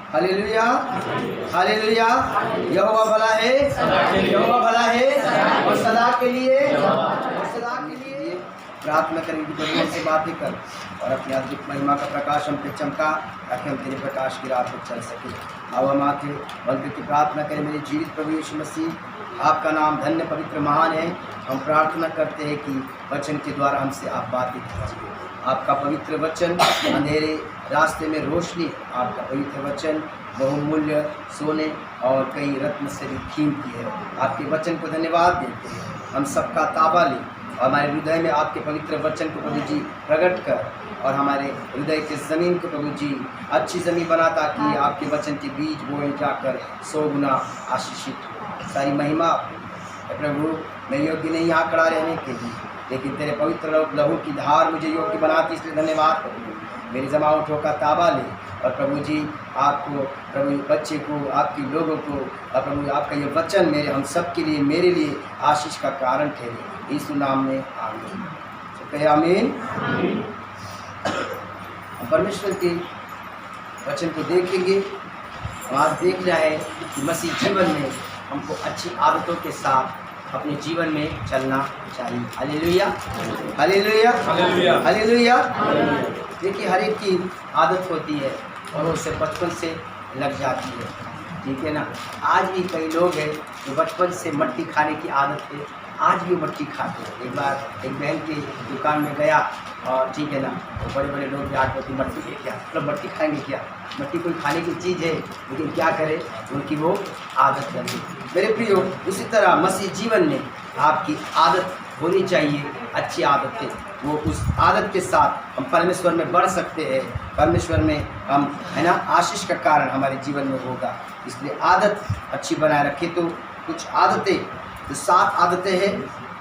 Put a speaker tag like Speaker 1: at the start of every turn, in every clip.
Speaker 1: Hallelujah, hallelujah. यहोवा भला है, यहोवा भला है और सदा के लिए, और सदा के लिए। प्रार्थना करेंगे बड़ियों से बातें कर और अपनी आत्मिक महिमा का प्रकाश हम पे चमका, ताकि हम तेरे प्रकाश की राह पर चल सके। आओ हम आके बल्कि की प्रार्थना करें। मेरे जीवित प्रभु यीशु मसीह, आपका नाम धन्य पवित्र महान है। हम प्रार्थना करते हैं कि वचन के द्वारा हमसे आप बातें कीजिए। आपका पवित्र वचन अंधेरे रास्ते में रोशनी, आपका पवित्र वचन बहुमूल्य सोने और कई रत्न से भी कीमती है। आपके वचन को धन्यवाद देते हैं। हम सबका ताबा लें और हमारे हृदय में आपके पवित्र वचन को प्रभु जी प्रकट कर, और हमारे हृदय के ज़मीन को प्रभु जी अच्छी ज़मीन बना, ताकि आपके वचन के बीज बोए जाकर 100 गुना आशीषित हो। सारी महिमा प्रभु, मैं योग्य नहीं यहाँ खड़ा रहने के लिए, लेकिन तेरे पवित्र लहू की धार मुझे योग्य बनाती, इसलिए धन्यवाद प्रभु। मेरी जमावटों का ताबा ले, और प्रभु जी आपको, प्रभु बच्चे को, आपके लोगों को, और प्रभु आपका ये वचन मेरे हम सब के लिए, मेरे लिए आशीष का कारण ठहरे। यीशु नाम में आमीन। तो कहे आमीन। हम परमेश्वर के वचन को देखेंगे। हम आज देख रहा है कि मसीह जीवन में हमको अच्छी आदतों के साथ अपने जीवन में चलना चाहिए। Hallelujah, hallelujah, hallelujah. देखिए, हर एक की आदत होती है और उसे बचपन से लग जाती है, ठीक है ना। आज भी कई लोग हैं जो बचपन से मट्टी खाने की आदत है, आज भी मट्टी खाते हैं। एक बार एक बहन की दुकान में गया, और ठीक है ना, तो बड़े बड़े लोग याद होती मट्टी के क्या मतलब, मट्टी खाएंगे क्या, मट्टी कोई खाने की चीज़ है, लेकिन क्या करे, उनकी वो आदत बन गई। मेरे प्रियो, उसी तरह मसीह जीवन में आपकी आदत होनी चाहिए, अच्छी आदतें। वो उस आदत के साथ हम परमेश्वर में बढ़ सकते हैं, परमेश्वर में हम, है ना, आशीष का कारण हमारे जीवन में होगा। इसलिए आदत अच्छी बनाए रखें। तो कुछ आदतें, जो 7 आदतें हैं,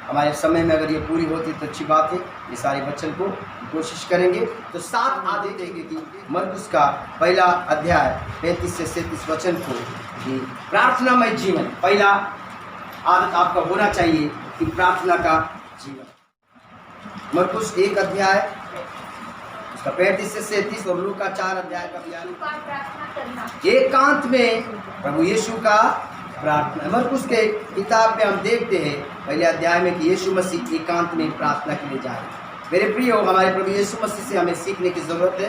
Speaker 1: हमारे समय में अगर ये पूरी होती तो अच्छी बात है। ये सारे वचन को कोशिश करेंगे। तो 7 आदतें की मरकुस का पहला अध्याय 35 से 37 वचन को, कि प्रार्थनामय जीवन। पहला आदत आपका होना चाहिए कि प्रार्थना का जीवन। मरकुस 1 अध्याय उसका 35 से 37 और लूका 4 अध्याय का बयान। एकांत में प्रभु यीशु का प्रार्थना। मरकुस के किताब में हम देखते हैं पहले अध्याय में कि यीशु मसीह एकांत में प्रार्थना के लिए जा रहे हैं। मेरे प्रियो, हमारे प्रभु यीशु मसीह से हमें सीखने की ज़रूरत है,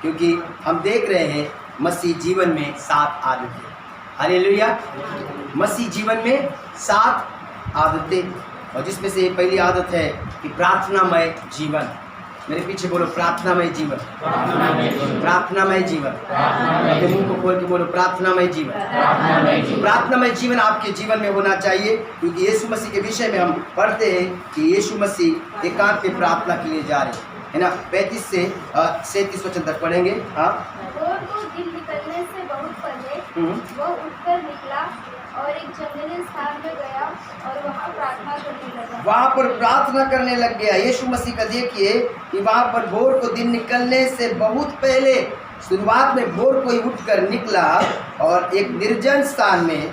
Speaker 1: क्योंकि हम देख रहे हैं मसीह जीवन में 7 आदतें। हालेलुया। मसीह जीवन में 7 आदतें, और जिसमें से पहली आदत है कि प्रार्थनामय जीवन। मेरे पीछे बोलो, प्रार्थनामय जीवन, प्रार्थनामय जीवन। अपने मुंह को खोल के बोलो, प्रार्थनामय जीवन। प्रार्थनामय जीवन आपके जीवन में होना चाहिए, क्योंकि यीशु मसीह के विषय में हम पढ़ते हैं कि यीशु मसीह एकांत में प्रार्थना के लिए जा रहे हैं, है ना। 35 से 37 वचन तक पढ़ेंगे। हाँ।
Speaker 2: दिन निकलने से बहुत पहले वो उठकर निकला और एक जंगली स्थान में गया और वहाँ प्रार्थना करने लगा।
Speaker 1: वहाँ पर प्रार्थना करने लग गया। यीशु मसीह का देखिए कि वहाँ पर भोर को दिन निकलने से बहुत पहले, शुरुआत में भोर को ही उठकर निकला और एक निर्जन स्थान में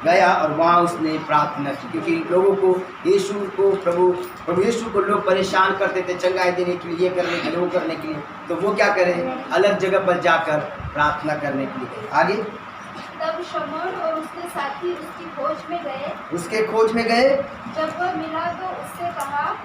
Speaker 1: गया और वहाँ उसने प्रार्थना की। क्योंकि लोगों को यीशु को, प्रभु यीशु को लोग परेशान करते थे चंगाई देने के लिए, ये करने के लिए, वो करने के लिए। तो वो क्या करें, अलग जगह पर जाकर प्रार्थना करने के लिए। आगे,
Speaker 2: तब शमौन और उसके साथी उसकी खोज में गए।
Speaker 1: उसके खोज में गए।
Speaker 2: जब वह मिला तो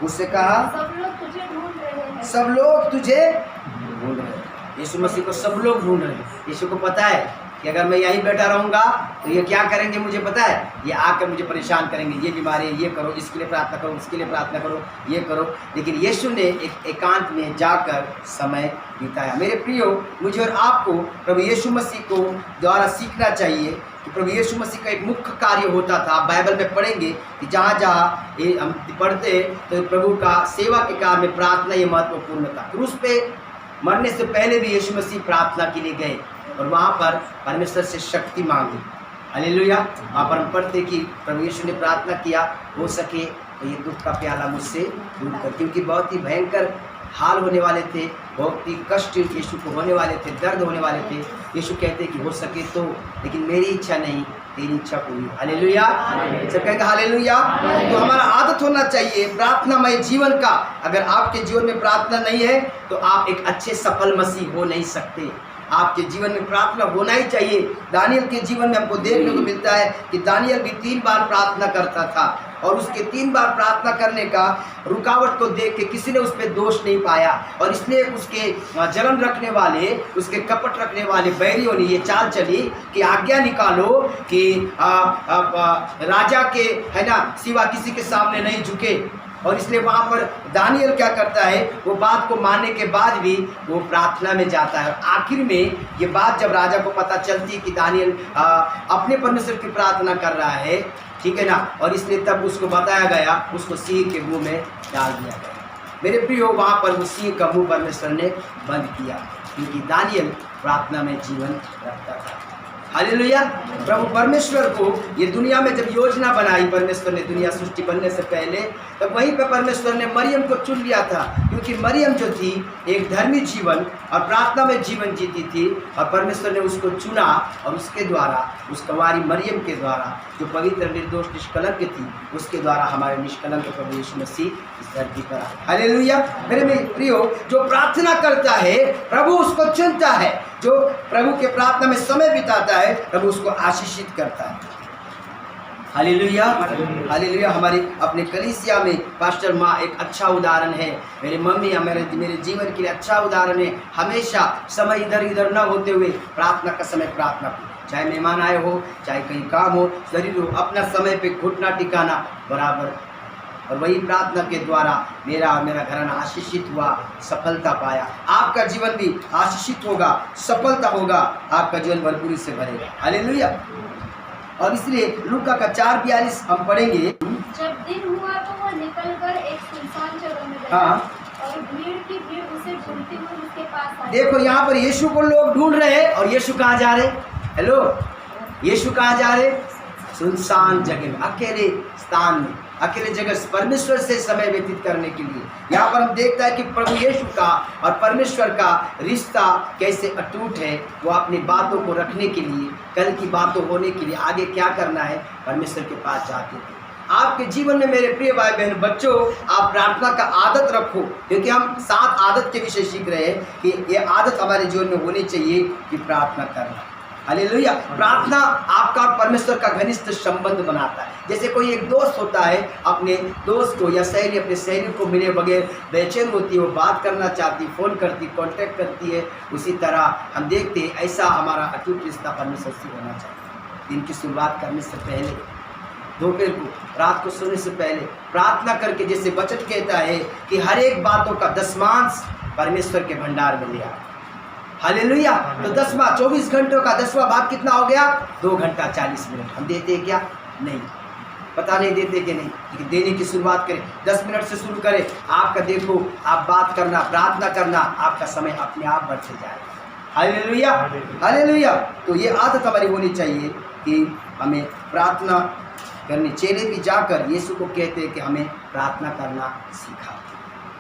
Speaker 2: उससे कहा, सब लोग तुझे ढूंढ रहे हैं।
Speaker 1: सब लोग तुझे ढूंढ रहे हैं। यीशु मसीह को सब लोग ढूंढ रहे हैं। यीशु को पता है कि अगर मैं यहीं बैठा रहूँगा तो ये क्या करेंगे, मुझे पता है, ये आकर मुझे परेशान करेंगे, ये बीमारी, ये करो, इसके लिए प्रार्थना करो, उसके लिए प्रार्थना करो, ये करो। लेकिन यीशु ने एक एकांत में जाकर समय बिताया। मेरे प्रियो, मुझे और आपको प्रभु यीशु मसीह को द्वारा सीखना चाहिए कि प्रभु यीशु मसीह का एक मुख्य कार्य होता था। आप बाइबल में पढ़ेंगे कि जहाँ जहाँ हम पढ़ते तो प्रभु का सेवा के कार्य में प्रार्थना ये महत्वपूर्ण था। क्रूस पे मरने से पहले भी यीशु मसीह प्रार्थना के लिए गए और वहाँ पर परमेश्वर से शक्ति मांगी। हालेलुया। वहाँ पर हम पढ़ते कि प्रभु यीशु ने प्रार्थना किया, हो सके तो ये दुख का प्याला मुझसे दूर कर, क्योंकि बहुत ही भयंकर हाल होने वाले थे, बहुत ही कष्ट यीशु को होने वाले थे, दर्द होने वाले थे। यीशु कहते कि हो सके तो, लेकिन मेरी इच्छा नहीं, तेरी इच्छा पूरी। हालेलुया। सब कहेंगे हालेलुया। तो हमारा आदत होना चाहिए प्रार्थनामय जीवन का। अगर आपके जीवन में प्रार्थना नहीं है तो आप एक अच्छे सफल मसीह हो नहीं सकते। आपके जीवन में प्रार्थना होना ही चाहिए। दानियल के जीवन में हमको देखने को मिलता है कि दानियल भी 3 बार प्रार्थना करता था और उसके 3 बार प्रार्थना करने का रुकावट को देख के किसी ने उस पर दोष नहीं पाया और इसलिए उसके जलन रखने वाले, उसके कपट रखने वाले बैरियों ने ये चाल चली कि आज्ञा निकालो कि राजा के है ना सिवा किसी के सामने नहीं झुके। और इसलिए वहाँ पर दानियल क्या करता है, वो बात को मानने के बाद भी वो प्रार्थना में जाता है। और आखिर में ये बात जब राजा को पता चलती कि दानियल अपने परमेश्वर की प्रार्थना कर रहा है, ठीक है ना, और इसलिए तब उसको बताया गया, उसको सिंह के मुंह में डाल दिया गया। मेरे प्रियो, वहाँ पर वो सिंह का मुंह परमेश्वर ने बंद किया क्योंकि दानियल प्रार्थना में जीवन रखता था। हालेलुया। प्रभु परमेश्वर को ये दुनिया में जब योजना बनाई परमेश्वर ने, दुनिया सृष्टि बनने से पहले, तब वहीं पे परमेश्वर ने मरियम को चुन लिया था क्योंकि मरियम जो थी एक धर्मी जीवन और प्रार्थना में जीवन जीती थी और परमेश्वर ने उसको चुना और उसके द्वारा, उस कुंवारी मरियम के द्वारा जो पवित्र निर्दोष निष्कलंक थी, उसके द्वारा हमारे निष्कलंक प्रभु यीशु मसीह इस धरती पर आए। हालेलुया। मेरे प्रियो, जो प्रार्थना करता है प्रभु उसको चुनता है, जो प्रभु के प्रार्थना में समय बिताता है प्रभु उसको आशीषित करता है। Hallelujah, hallelujah. हमारी अपने कलीसिया में पास्टर माँ एक अच्छा उदाहरण है, मेरी मम्मी या मेरे जीवन के लिए अच्छा उदाहरण है। हमेशा समय इधर उधर न होते हुए प्रार्थना का समय प्रार्थना, चाहे मेहमान आए हो, चाहे कहीं काम हो, शरीर हो, अपना समय पे घुटना टिकाना बराबर। और वही प्रार्थना के द्वारा मेरा घराना आशीषित हुआ, सफलता पाया। आपका जीवन भी आशीषित होगा, सफलता होगा, आपका जीवन भरपूरी से भरेगा। हालेलुया। और इसलिए लूका का 4:42 हम पढ़ेंगे।
Speaker 2: जब दिन हुआ तो वह निकलकर एक सुनसान जगह में गया।
Speaker 1: हाँ,
Speaker 2: और भीड़ की भीड़ उसे ढूंढती हुई उसके पास आई।
Speaker 1: देखो यहाँ पर यीशु को लोग ढूंढ रहे हैं और यीशु कहाँ जा रहे? हेलो, यीशु कहाँ जा रहे? सुनसान जगह में, अकेले स्थान में, अकेले जगह परमेश्वर से समय व्यतीत करने के लिए। यहाँ पर हम देखता है कि प्रभु यीशु का और परमेश्वर का रिश्ता कैसे अटूट है। वो अपनी बातों को रखने के लिए, कल की बातों होने के लिए आगे क्या करना है परमेश्वर के पास जाते थे। आपके जीवन में मेरे प्रिय भाई बहन बच्चों, आप प्रार्थना का आदत रखो, क्योंकि हम 7 आदत के विषय सीख रहे हैं कि ये आदत हमारे जीवन में होनी चाहिए कि प्रार्थना करना। हालेलुया। प्रार्थना आपका परमेश्वर का घनिष्ठ संबंध बनाता है। जैसे कोई एक दोस्त होता है, अपने दोस्त को या सहेली अपने सहेली को मिले बगैर बेचैन होती है, वो बात करना चाहती, फ़ोन करती, कांटेक्ट करती है, उसी तरह हम देखते हैं ऐसा हमारा अटूट रिश्ता परमेश्वर से होना चाहिए। दिन की शुरुआत करने से पहले, दोपहर को, रात को सोने से पहले प्रार्थना करके, जैसे वचन कहता है कि हर एक बातों का दशमांश परमेश्वर के भंडार में लिया। हालेलुया। तो 24 घंटों का 10वां भाग कितना हो गया? 2 घंटा 40 मिनट। हम देते हैं क्या? नहीं, पता नहीं देते कि नहीं, लेकिन देने की शुरुआत करें। 10 मिनट से शुरू करें। आपका देखो, आप बात करना, प्रार्थना करना, आपका समय अपने आप बढ़ते जाएगा। Hallelujah, hallelujah. तो ये आदत हमारी होनी चाहिए कि हमें प्रार्थना करनी। चेले भी जाकर यीशु को कहते हैं कि हमें प्रार्थना करना सीखा।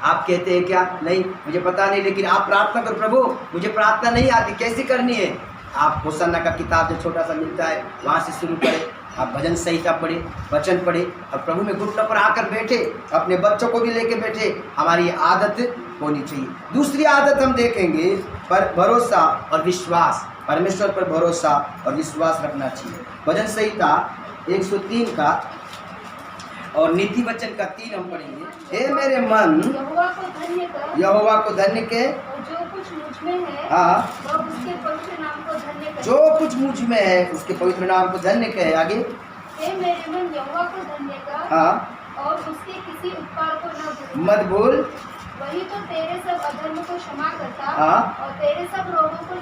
Speaker 1: आप कहते हैं क्या? नहीं, मुझे पता नहीं, लेकिन आप प्रार्थना करो, प्रभु मुझे प्रार्थना नहीं आती, कैसे करनी है? आप होसन्ना का किताब जो छोटा सा मिलता है वहाँ से शुरू करें। आप भजन संहिता पढ़े, वचन पढ़े और प्रभु में घुटनों पर आकर बैठे, अपने बच्चों को भी लेके बैठे। हमारी आदत होनी चाहिए। दूसरी आदत हम देखेंगे, पर भरोसा और विश्वास, परमेश्वर पर भरोसा और विश्वास रखना चाहिए। भजन संहिता 103 का और नीति वचन का 3 हम पढ़ेंगे। हे मेरे मन
Speaker 2: यहोवा को धन्य कर,
Speaker 1: यहोवा को धन्य के,
Speaker 2: और जो कुछ मुझ में है
Speaker 1: हाँ,
Speaker 2: वह उसके पवित्र नाम को धन्य कर।
Speaker 1: जो कुछ मुझ में है उसके पवित्र नाम को धन्य कहे। आगे,
Speaker 2: हे मेरे मन यहोवा को धन्य कर,
Speaker 1: हाँ,
Speaker 2: और उसके किसी उपकार को न भूल।
Speaker 1: मत भूल।
Speaker 2: वही तो तेरे सब अधर्म को क्षमा करता,
Speaker 1: हाँ,
Speaker 2: और तेरे सब रोगों को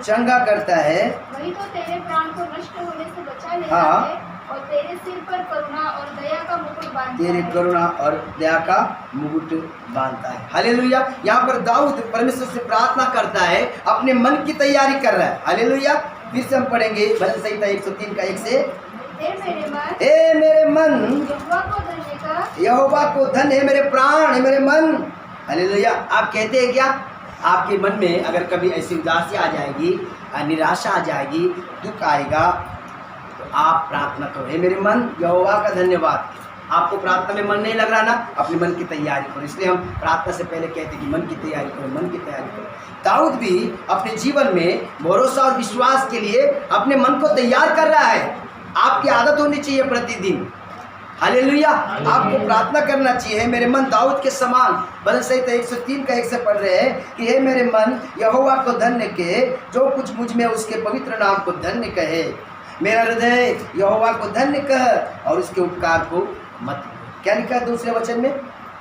Speaker 1: चंगा करता है।
Speaker 2: वही तो तेरे प्राण को नष्ट होने से बचा लेता
Speaker 1: हाँ,
Speaker 2: है, और तेरे सिर पर करुणा और दया का मुकुट बांधता
Speaker 1: तेरे
Speaker 2: है।
Speaker 1: करुणा और दया का मुकुट बांधता है। हालेलुया। यहाँ पर दाऊद परमेश्वर से प्रार्थना करता है, अपने मन की तैयारी कर रहा है। हालेलुया। फिर से हम पढ़ेंगे भजन संहिता 103 का 1 से।
Speaker 2: हे मेरे मन
Speaker 1: यहोवा
Speaker 2: को धन्य कर,
Speaker 1: यहोवा को धन्य है मेरे प्राण, है मेरे मन। हालेलुया। आप कहते हैं क्या? आपके मन में अगर कभी ऐसी उदासी आ जाएगी, निराशा आ जाएगी, दुख आएगा, तो आप प्रार्थना करो, हे मेरे मन यहोवा का धन्यवाद। आपको प्रार्थना में मन नहीं लग रहा ना, अपने मन की तैयारी करो। इसलिए हम प्रार्थना से पहले कहते हैं कि मन की तैयारी करो, मन की तैयारी करो। दाऊद भी अपने जीवन में भरोसा और विश्वास के लिए अपने मन को तैयार कर रहा है। आपकी आदत होनी चाहिए प्रतिदिन, हालेलुया, आपको प्रार्थना करना चाहिए, मेरे मन दाऊद के समान। भजन संहिता 103 का 1 से पढ़ रहे हैं कि हे मेरे मन यहोवा को धन्य कहे, जो कुछ मुझ में उसके पवित्र नाम को धन्य कहे। मेरा हृदय यहोवा को धन्य कह और उसके उपकार को मत भूल। क्या लिखा है दूसरे वचन में?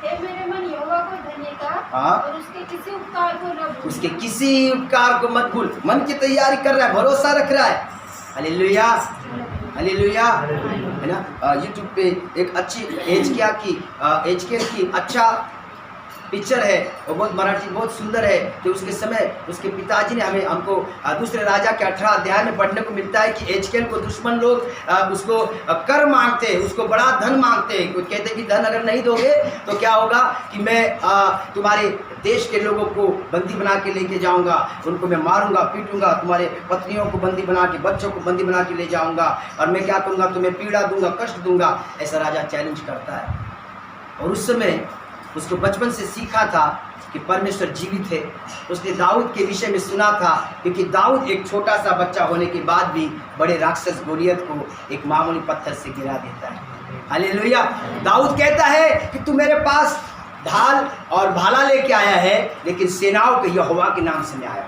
Speaker 2: हे मेरे मन यहोवा को धन्य कह
Speaker 1: हाँ,
Speaker 2: और उसके किसी उपकार को न भूल।
Speaker 1: उसके किसी उपकार को मत भूल। मन की तैयारी कर रहा है, भरोसा रख रहा है। हालेलुया, हालेलुया, है ना। यूट्यूब पे एक अच्छी एजकेल की अच्छा पिक्चर है, वो बहुत मराठी बहुत सुंदर है। कि उसके समय उसके पिताजी ने हमको दूसरे राजा के 18 अध्याय में पढ़ने को मिलता है कि एजकेल को दुश्मन लोग उसको कर मांगते हैं, उसको बड़ा धन मांगते हैं। कुछ कहते हैं कि धन अगर नहीं दोगे तो क्या होगा कि मैं तुम्हारे देश के लोगों को बंदी बना के लेके जाऊंगा, उनको मैं मारूंगा, पीटूंगा, तुम्हारे पत्नियों को बंदी बना के, बच्चों को बंदी बना के ले जाऊंगा, और मैं क्या करूंगा, तुम्हें पीड़ा दूंगा, कष्ट दूंगा। ऐसा राजा चैलेंज करता है। और उस समय उसको बचपन से सीखा था कि परमेश्वर जीवित है। उसने दाऊद के विषय में सुना था, क्योंकि दाऊद एक छोटा सा बच्चा होने के बाद भी बड़े राक्षस गोलियत को एक मामूली पत्थर से गिरा देता है। हालेलुया। दाऊद कहता है कि तू मेरे पास ढाल और भाला लेके आया है, लेकिन सेनाओं के यहोवा के नाम से मैं आया।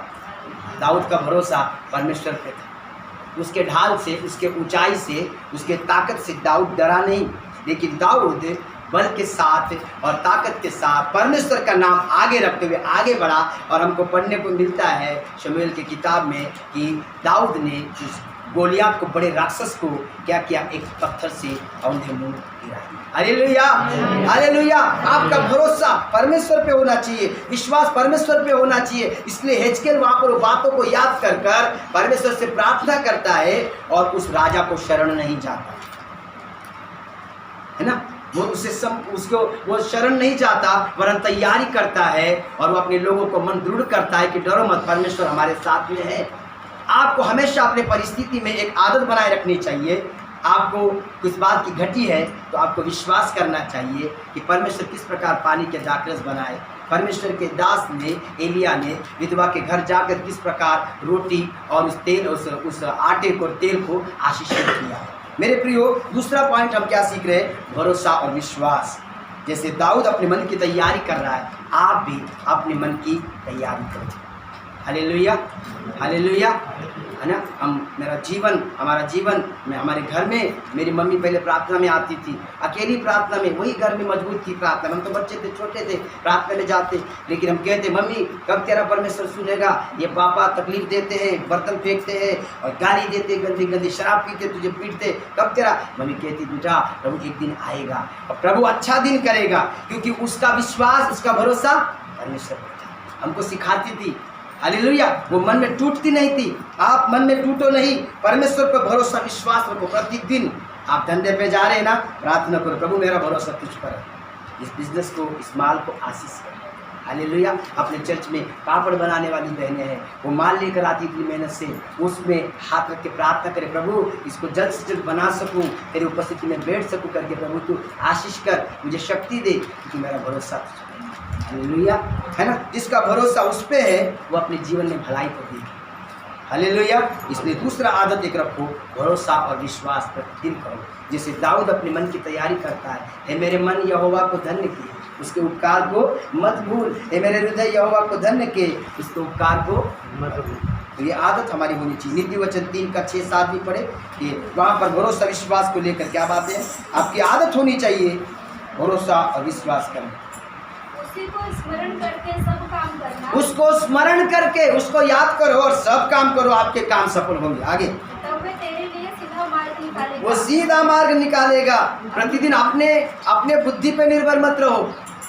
Speaker 1: दाऊद का भरोसा परमेश्वर पे था। उसके ढाल से, उसके ऊंचाई से, उसके ताकत से दाऊद डरा नहीं, लेकिन दाऊद बल के साथ और ताकत के साथ परमेश्वर का नाम आगे रखते हुए आगे बढ़ा। और हमको पढ़ने को मिलता है शमूएल की किताब में कि दाऊद ने उस गोलियात को, बड़े राक्षस को क्या किया, एक पत्थर से औंधे मुंह गिरा। Hallelujah, hallelujah. आपका भरोसा परमेश्वर पे होना चाहिए, विश्वास परमेश्वर पे होना चाहिए। इसलिए हिजकिय्याह वहाँ पर बातों को याद कर कर परमेश्वर से प्रार्थना करता है और उस राजा को शरण नहीं जाता, है ना। उसको वो शरण नहीं जाता, वरन तैयारी करता है और वो अपने लोगों को मन दृढ़ करता है कि डरो मत, परमेश्वर हमारे साथ में है। आपको हमेशा अपने परिस्थिति में एक आदत बनाए रखनी चाहिए। आपको किस बात की घटी है तो आपको विश्वास करना चाहिए कि परमेश्वर किस प्रकार पानी के दाखरस बनाए। परमेश्वर के दास ने, एलिया ने विधवा के घर जाकर किस प्रकार रोटी और उस आटे को, तेल को आशीषित किया। मेरे प्रियो, दूसरा पॉइंट हम क्या सीख रहे हैं? भरोसा और विश्वास। जैसे दाऊद अपने मन की तैयारी कर रहा है, आप भी अपने मन की तैयारी करो। हालेलुया, हालेलुया, है ना। हमारा जीवन में, हमारे घर में मेरी मम्मी पहले प्रार्थना में आती थी, अकेली प्रार्थना में, वही घर में मजबूत थी प्रार्थना। हम तो बच्चे थे, छोटे थे, प्रार्थना में जाते, लेकिन हम कहते मम्मी कब तेरा परमेश्वर सुनेगा, ये पापा तकलीफ देते हैं, बर्तन फेंकते हैं और गाली देते, गंदी गंदी शराब पीते, तुझे पीटते, कब तेरा। मम्मी कहती बेटा प्रभु एक दिन आएगा और प्रभु अच्छा दिन करेगा, क्योंकि उसका विश्वास, उसका भरोसा परमेश्वर पर था। हमको सिखाती थी। हालेलुया। वो मन में टूटती नहीं थी। आप मन में टूटो नहीं, परमेश्वर पर भरोसा विश्वास रखो। प्रतिदिन आप धंधे पे जा रहे हैं ना, प्रार्थना करो, प्रभु मेरा भरोसा तुझ पर है, इस बिजनेस को, इस माल को आशीष कर। हालेलुया। अपने चर्च में पापड़ बनाने वाली बहनें हैं, वो माल लेकर आती इतनी मेहनत से, उसमें हाथ रख के प्रार्थना करे, प्रभु इसको जल्द से जल्द बना सकूं, तेरी उपस्थिति में बैठ सकूं करके, प्रभु तू आशीष कर, मुझे शक्ति दे, क्योंकि मेरा भरोसा तुझ पर है। हालेलुया, है ना। जिसका भरोसा उस पे है वो अपने जीवन में भलाई को देगी। हालेलुया। इसलिए दूसरा आदत एक रखो, भरोसा और विश्वास प्रतिदिन करो। जैसे दाऊद अपने मन की तैयारी करता है, हे मेरे मन यहोवा को धन्य के, उसके उपकार को मत भूल। हे मेरे हृदय यहोवा को धन्य के, उसके उपकार को मत भूल। तो ये आदत हमारी होनी चाहिए। नीति वचन 3 का 6-7 भी पढ़े कि वहाँ पर भरोसा विश्वास को लेकर क्या बातें हैं। आपकी आदत होनी चाहिए भरोसा और विश्वास करना।
Speaker 2: को स्मरण करके सब काम करना,
Speaker 1: उसको स्मरण करके, उसको याद करो और सब काम करो, आपके काम सफल होंगे। आगे,
Speaker 2: तब वह तेरे लिए सीधा मार्ग निकालेगा।
Speaker 1: वो सीधा मार्ग निकालेगा। प्रतिदिन अपने बुद्धि पे निर्भर मत रहो,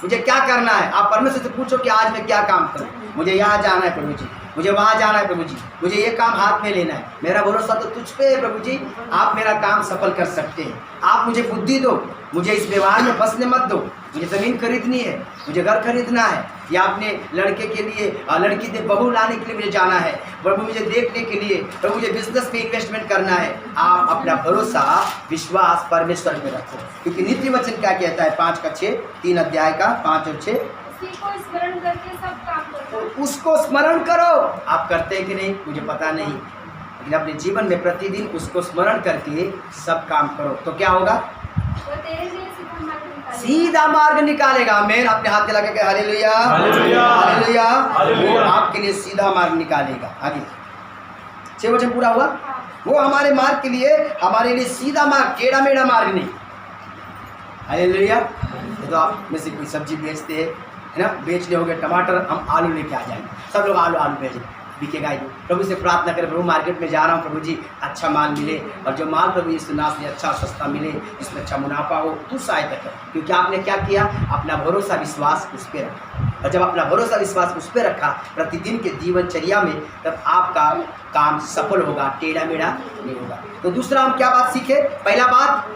Speaker 1: मुझे क्या करना है। आप परमेश्वर से पूछो कि आज मैं क्या काम करूं, मुझे यहाँ जाना है प्रभु जी, मुझे वहाँ जाना है प्रभु जी, मुझे ये काम हाथ में लेना है। मेरा भरोसा तो तुझ पे है प्रभु जी, आप मेरा काम सफल कर सकते हैं। आप मुझे बुद्धि दो, मुझे इस व्यवहार में फंसने मत दो, मुझे ज़मीन खरीदनी है, मुझे घर खरीदना है, या अपने लड़के के लिए लड़की से बहू लाने के लिए मुझे जाना है, प्रभु मुझे देखने के लिए, प्रभु मुझे बिजनेस में इन्वेस्टमेंट करना है। आप अपना भरोसा विश्वास परमेश्वर में रखो, क्योंकि नीति वचन क्या कहता है 5:6, 3 अध्याय का 5 और 6,
Speaker 2: उसी को स्मरण करके सब काम करो।
Speaker 1: उसको स्मरण करो। आप करते हैं कि नहीं मुझे पता नहीं, लेकिन अपने जीवन में प्रतिदिन उसको स्मरण करके सब काम करो, तो क्या होगा?
Speaker 2: वो तेरे लिए
Speaker 1: सीधा मार्ग निकालेगा। मैं अपने हाथ दिला के हालेलुया
Speaker 3: हालेलुया,
Speaker 1: हालेलुया,
Speaker 3: हालेलुया।
Speaker 1: वो आपके लिए सीधा मार्ग निकालेगा। आगे 6 वचन पूरा हुआ।
Speaker 2: हाँ।
Speaker 1: वो हमारे मार्ग के लिए, हमारे लिए सीधा मार्ग, टेढ़ा मेढ़ा मार्ग नहीं। हालेलुया। तो आप में से कोई सब्जी बेचते हैं, है ना, बेच ले हो गए टमाटर, हम आलू लेके आ जाएंगे, सब लोग आलू भेजें, बिकेगा ही। प्रभु से प्रार्थना करें, प्रभु मार्केट में जा रहा हूँ, प्रभु जी अच्छा माल मिले, और जो माल प्रभु यीशु नाम से अच्छा सस्ता मिले, इसमें अच्छा मुनाफा हो, तू सहायता कर। क्योंकि आपने क्या किया? अपना भरोसा विश्वास उस पर रखा, और जब अपना भरोसा विश्वास उस पर रखा प्रतिदिन के जीवनचर्या में, तब आपका काम सफल होगा, टेढ़ा मेढ़ा नहीं होगा। तो दूसरा हम क्या बात सीखे? पहला बात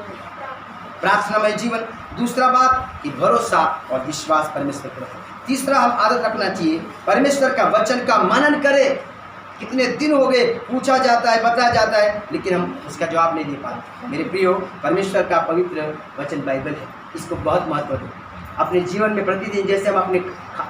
Speaker 1: प्रार्थनामय जीवन, दूसरा बात कि भरोसा और विश्वास परमेश्वर पर रखो। तीसरा हम आदत रखना चाहिए परमेश्वर का वचन का मनन करें। कितने दिन हो गए पूछा जाता है, बताया जाता है, लेकिन हम उसका जवाब नहीं दे पाते। मेरे प्रियो, परमेश्वर का पवित्र वचन बाइबल है, इसको बहुत महत्व दो अपने जीवन में। प्रतिदिन जैसे हम अपने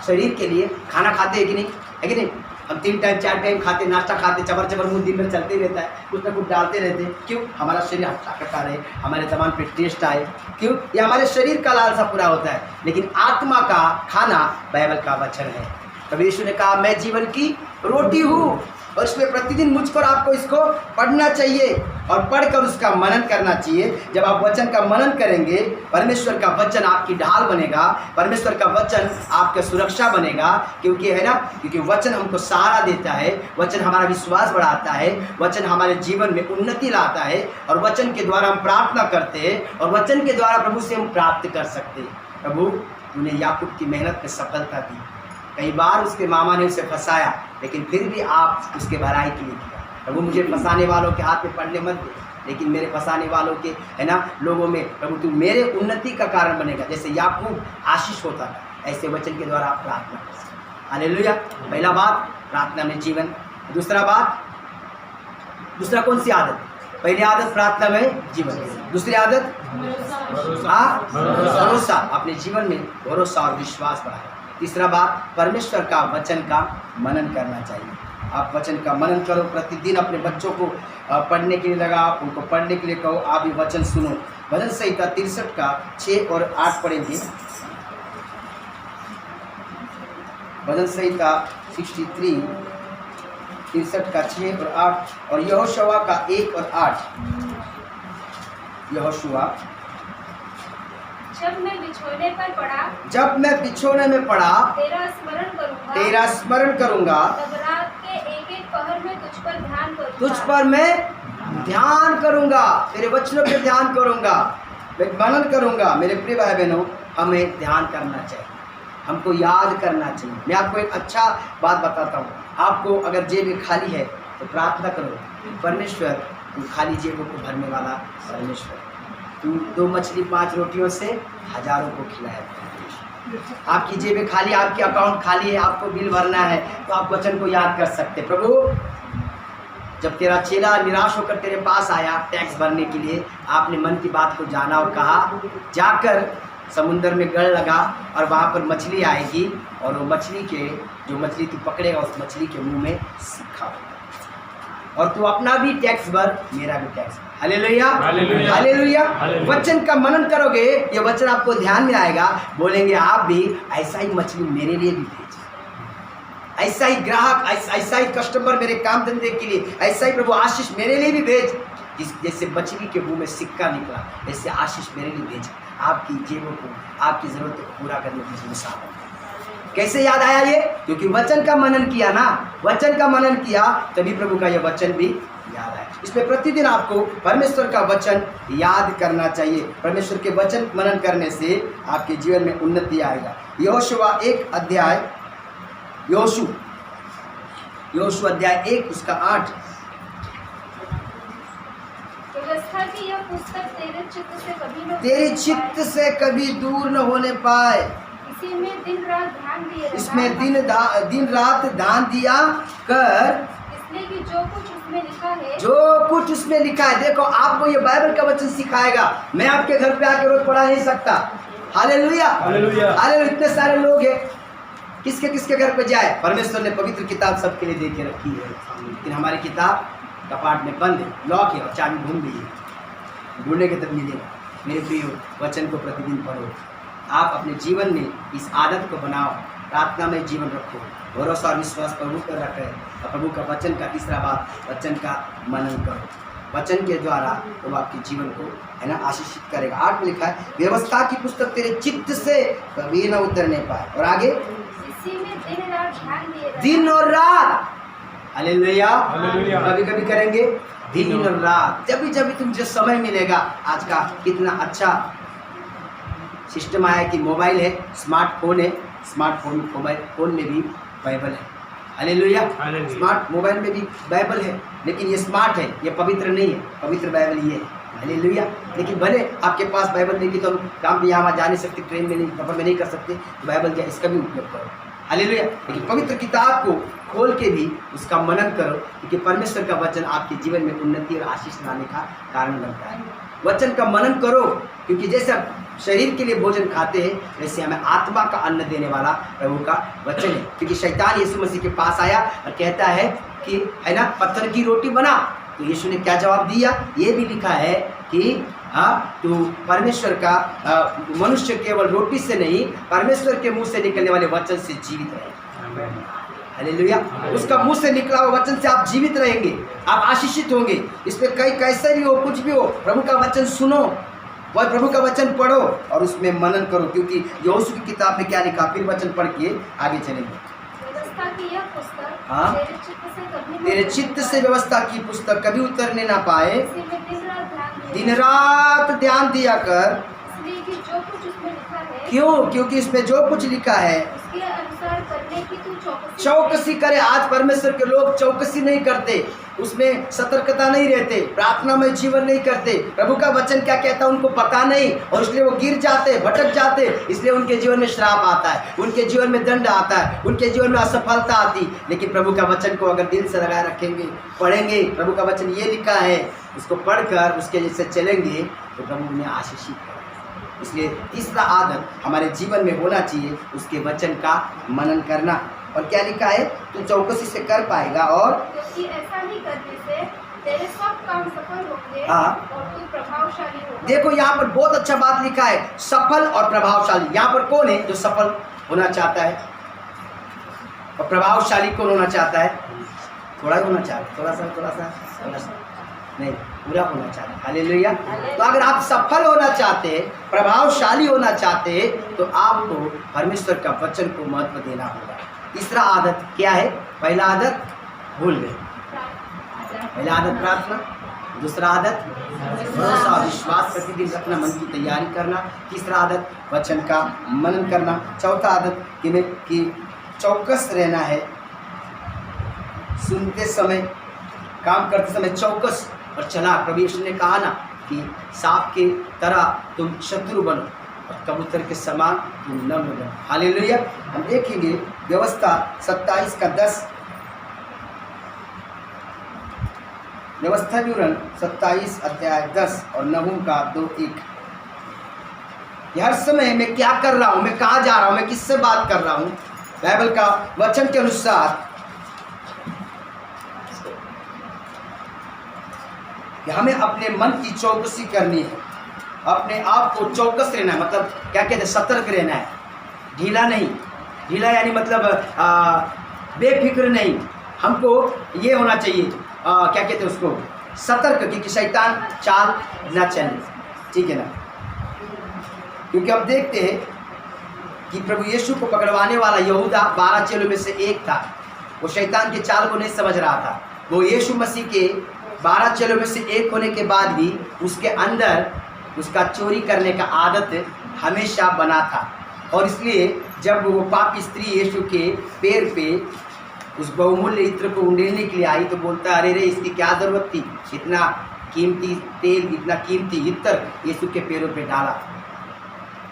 Speaker 1: शरीर के लिए खाना खाते हैं कि नहीं, है कि नहीं, हम 3 टाइम 4 टाइम खाते, नाश्ता खाते, चबर चबर मुँह दिन भर चलते रहता है, कुछ ना कुछ डालते रहते हैं। क्यों? हमारा शरीर हट्टा कट्टा रहे, हमारे जबान पे टेस्ट आए। क्यों? ये हमारे शरीर का लालसा पूरा होता है, लेकिन आत्मा का खाना बाइबल का वचन है। तब यीशु ने कहा मैं जीवन की रोटी हूँ, और इसलिए प्रतिदिन मुझको और आपको इसको पढ़ना चाहिए और पढ़कर उसका मनन करना चाहिए। जब आप वचन का मनन करेंगे, परमेश्वर का वचन आपकी ढाल बनेगा, परमेश्वर का वचन आपका सुरक्षा बनेगा। क्योंकि है ना, क्योंकि वचन हमको सहारा देता है, वचन हमारा विश्वास बढ़ाता है, वचन हमारे जीवन में उन्नति लाता है, और वचन के द्वारा हम प्रार्थना करते हैं, और वचन के द्वारा प्रभु से हम प्राप्त कर सकते हैं। प्रभु तूने याकूब की मेहनत में सफलता दी, कई बार उसके मामा ने उसे फंसाया, लेकिन फिर भी आप उसके भलाई के लिए किया। प्रभु मुझे फंसाने वालों के हाथ में पड़ने मत दे, लेकिन मेरे फंसाने वालों के, है ना, लोगों में प्रभु तू मेरे उन्नति का कारण बनेगा। जैसे याकूब आशीष होता था, ऐसे वचन के द्वारा आप प्रार्थना कर सकते। हालेलुया। पहला बात प्रार्थना में जीवन। दूसरा कौन सी आदत? पहली आदत प्रार्थना में जीवन, दूसरी आदत भरोसा, अपने जीवन में भरोसा और विश्वास बढ़ाए। तीसरा बात परमेश्वर का वचन का मनन करना चाहिए। आप वचन का मनन करो, प्रतिदिन अपने बच्चों को पढ़ने के लिए लगाओ, उनको पढ़ने के लिए कहो, आप भी वचन सुनो। भजन संहिता 63 का 6 और 8 पढ़ेंगे। भजन संहिता 63 का 6 और 8, और यहोशुआ का 1 और 8। यहोशुआ
Speaker 2: जब मैं बिछोने पर पड़ा,
Speaker 1: जब मैं बिछोने में पड़ा,
Speaker 2: तेरा स्मरण करूंगा, तब रात के एक पहर में तुझ पर ध्यान करूंगा,
Speaker 1: तुझ पर मैं ध्यान करूंगा, तेरे वचनों पर ध्यान करूंगा, मैं मनन करूंगा। मेरे प्रिय भाई बहनों, हमें ध्यान करना चाहिए, हमको याद करना चाहिए। मैं आपको एक अच्छा बात बताता हूँ, आपको अगर जेब खाली है तो प्रार्थना करो, परमेश्वर तू खाली जेबों को भरने वाला परमेश्वर, तू 2 मछली 5 रोटियों से हजारों को खिलाया। आपकी जेबें खाली, आपके अकाउंट खाली है, आपको बिल भरना है, तो आप वचन को याद कर सकते। प्रभु जब तेरा चेला निराश होकर तेरे पास आया टैक्स भरने के लिए, आपने मन की बात को जाना और कहा जाकर समुंदर में गड़ लगा और वहाँ पर मछली आएगी, और वो मछली के जो मछली तू पकड़ेगा उस मछली के मुंह में सिक्का, और तू अपना भी टैक्स भर, मेरा भी टैक्स भर। Hallelujah,
Speaker 3: hallelujah,
Speaker 1: hallelujah.
Speaker 3: हालेलुया।
Speaker 1: वचन का मनन करोगे, ये वचन आपको ध्यान में आएगा, बोलेंगे आप भी ऐसा ही मछली मेरे लिए भी भेज, ऐसा ही ग्राहक, ऐसा ही कस्टमर मेरे काम धंधे के लिए, ऐसा ही प्रभु आशीष मेरे लिए भी भेज। जैसे मछली के मुंह में सिक्का निकला, ऐसे आशीष मेरे लिए भेज, आपकी जेबों को, आपकी ज़रूरतों को पूरा करने की मिसाल। कैसे याद आया ये? क्योंकि वचन का मनन किया ना, वचन का मनन किया, तभी प्रभु का यह वचन भी याद आया। इसमें प्रतिदिन आपको परमेश्वर का वचन याद करना चाहिए। परमेश्वर के वचन मनन करने से आपके जीवन में उन्नति आएगा। यहोशुआ 1 अध्याय, यहोशू अध्याय 1 उसका 8।
Speaker 2: व्यवस्था व्यवस्था की यह पुस्तक तेरे चित्त से कभी न
Speaker 1: तेरे चित्त से कभी दूर न होने पाए।
Speaker 2: इसी में दिन रात ध्यान दिए रहना,
Speaker 1: इसमें दिन रात ध्यान दिया कर,
Speaker 2: इसलिए कि जो कुछ उसमें लिखा है
Speaker 1: जो कुछ उसमें लिखा है। देखो, आपको ये बाइबल का वचन सिखाएगा। मैं आपके घर पे आके रोज पढ़ा नहीं सकता। Hallelujah,
Speaker 3: hallelujah.
Speaker 1: हालेलुया। इतने सारे लोग हैं, किसके किसके घर पे जाए। परमेश्वर ने पवित्र किताब सबके लिए दे के रखी है, लेकिन हमारी किताब कपाट में बंद है, लॉक है और चाबी भूल गई है। ढूंढने के तब मिलेगा। मेरे प्रियो, वचन को प्रतिदिन पढ़ो। आप अपने जीवन में इस आदत को बनाओ, प्रार्थना में जीवन रखो, भरोसा और विश्वास प्रभु पर रखें और प्रभु का वचन का तीसरा बात, वचन का मनन करो। वचन के द्वारा वो आपके जीवन को है ना आशीषित करेगा। 8 में लिखा है, व्यवस्था की पुस्तक तेरे चित्त से कभी न उतरने पाए। और आगे,
Speaker 2: इसी में दिन रात ध्यान दिए रहना,
Speaker 1: दिन और रात। Hallelujah,
Speaker 3: hallelujah.
Speaker 1: कभी कभी करेंगे दिन और रात। जब भी तुमसे समय मिलेगा। आज का कितना अच्छा सिस्टम आया कि मोबाइल है, स्मार्टफोन है, फोन में भी बाइबल है। हालेलुया।
Speaker 3: हालेलुया।
Speaker 1: स्मार्ट मोबाइल में भी बाइबल है, लेकिन ये स्मार्ट है, ये पवित्र नहीं है। पवित्र बाइबल ये है। हालेलुया। लेकिन भले आपके पास बाइबल नहीं, तो हम काम भी यहाँ जा नहीं सकते, ट्रेन में नहीं, सफर में नहीं कर सकते, तो बाइबल क्या, इसका भी उपयोग करो। हालेलुया। लेकिन पवित्र किताब को खोल के भी उसका मनन करो, क्योंकि परमेश्वर का वचन आपके जीवन में उन्नति और आशीष लाने का कारण बनता है। वचन का मनन करो, क्योंकि जैसे आप शरीर के लिए भोजन खाते हैं, वैसे हमें आत्मा का अन्न देने वाला प्रभु का वचन है। क्योंकि शैतान यीशु मसीह के पास आया और कहता है कि है ना, पत्थर की रोटी बना। तो यीशु ने क्या जवाब दिया? ये भी लिखा है कि तो परमेश्वर का मनुष्य केवल रोटी से नहीं, परमेश्वर के मुंह से निकलने वाले वचन से जीवित रहे। हालेलुया। उसका मुंह से निकला हुआ वचन से आप जीवित रहेंगे, आप आशीषित होंगे। इसमें कई कैसे भी हो, कुछ भी हो, प्रभु का वचन सुनो, वह प्रभु का वचन पढ़ो और उसमें मनन करो। क्योंकि यहोशू की किताब में क्या लिखा, फिर वचन पढ़ के आगे चलेंगे।
Speaker 2: व्यवस्था की यह पुस्तक
Speaker 1: हाँ?
Speaker 2: तेरे चित्त से कभी न
Speaker 1: तेरे चित्त से व्यवस्था की पुस्तक कभी उतरने ना पाए,
Speaker 2: इसी में दिन रात ध्यान दिए
Speaker 1: दिन रात ध्यान दिया कर।
Speaker 2: इसलिए कि जो कुछ उसमें लिखा है
Speaker 1: क्यों? क्योंकि इसमें जो कुछ लिखा है
Speaker 2: उसके अनुसार करने की तू
Speaker 1: चौकसी करे। आज परमेश्वर के लोग चौकसी नहीं करते, उसमें सतर्कता नहीं रहते, प्रार्थना में जीवन नहीं करते, प्रभु का वचन क्या कहता है उनको पता नहीं, और इसलिए वो गिर जाते, भटक जाते। इसलिए उनके जीवन में श्राप आता है, उनके जीवन में दंड आता है, उनके जीवन में असफलता आती। लेकिन प्रभु का वचन को अगर दिल से लगाए रखेंगे, पढ़ेंगे, प्रभु का वचन ये लिखा है, उसको पढ़कर उसके जैसे चलेंगे, तो प्रभु उन्हें आशीषित करेगा। इसलिए तीसरा आदत हमारे जीवन में होना चाहिए, उसके वचन का मनन करना। और क्या लिखा है? तू चौकसी से कर पाएगा और
Speaker 2: क्योंकि ऐसा ही करने से तेरे सब काम सफल होंगे
Speaker 1: हाँ।
Speaker 2: और तू प्रभावशाली होगा।
Speaker 1: देखो, यहाँ पर बहुत अच्छा बात लिखा है, सफल और प्रभावशाली। यहाँ पर कौन है जो सफल होना चाहता है और प्रभावशाली कौन होना चाहता है? थोड़ा ही होना चाहता है, थोड़ा सा नहीं, पूरा होना चाहते। हालेलुया। तो अगर आप सफल होना चाहते, प्रभावशाली होना चाहते, तो आपको परमेश्वर का वचन को महत्व देना होगा। तीसरा आदत क्या है? पहला आदत भूल गए, पहला आदत प्रार्थना, दूसरा आदत भरोसा और विश्वास प्रतिदिन रखना, मन की तैयारी करना, तीसरा आदत वचन का मनन करना, चौथा आदत कि चौकस रहना है, सुनते समय, काम करते समय चौकस और चला। प्रभु यीशु ने कहा ना कि सांप के तरह तुम शत्रु बनो और कबूतर के समान तुम नम्र बनो। हालेलुया। हम देखेंगे व्यवस्था 27 का 10, व्यवस्था विवरण 27 अध्याय 10 और नहूम का 2:1। हर समय मैं क्या कर रहा हूँ, मैं कहाँ जा रहा हूँ, मैं किससे बात कर रहा हूँ, बाइबल का वचन के अनुसार कि हमें अपने मन की चौकसी करनी है, अपने आप को चौकस रहना है। मतलब क्या कहते हैं? सतर्क रहना है, ढीला नहीं। ढीला यानी मतलब बेफिक्र नहीं। हमको ये होना चाहिए, क्या कहते हैं उसको, सतर्क, क्योंकि शैतान चाल ना चले, ठीक है ना। क्योंकि हम देखते हैं कि प्रभु यीशु को पकड़वाने वाला यहूदा 12 चेलों में से एक था। वो शैतान के चाल को नहीं समझ रहा था। वो यीशु मसीह के 12 चेलों में से एक होने के बाद भी उसके अंदर उसका चोरी करने का आदत हमेशा बना था। और इसलिए जब वो पापी स्त्री यीशु के पैर पे उस बहुमूल्य इत्र को उंडेलने के लिए आई, तो बोलता, अरे रे, इसकी क्या ज़रूरत थी, इतना कीमती तेल, इतना कीमती इत्तर यीशु के पैरों पे डाला।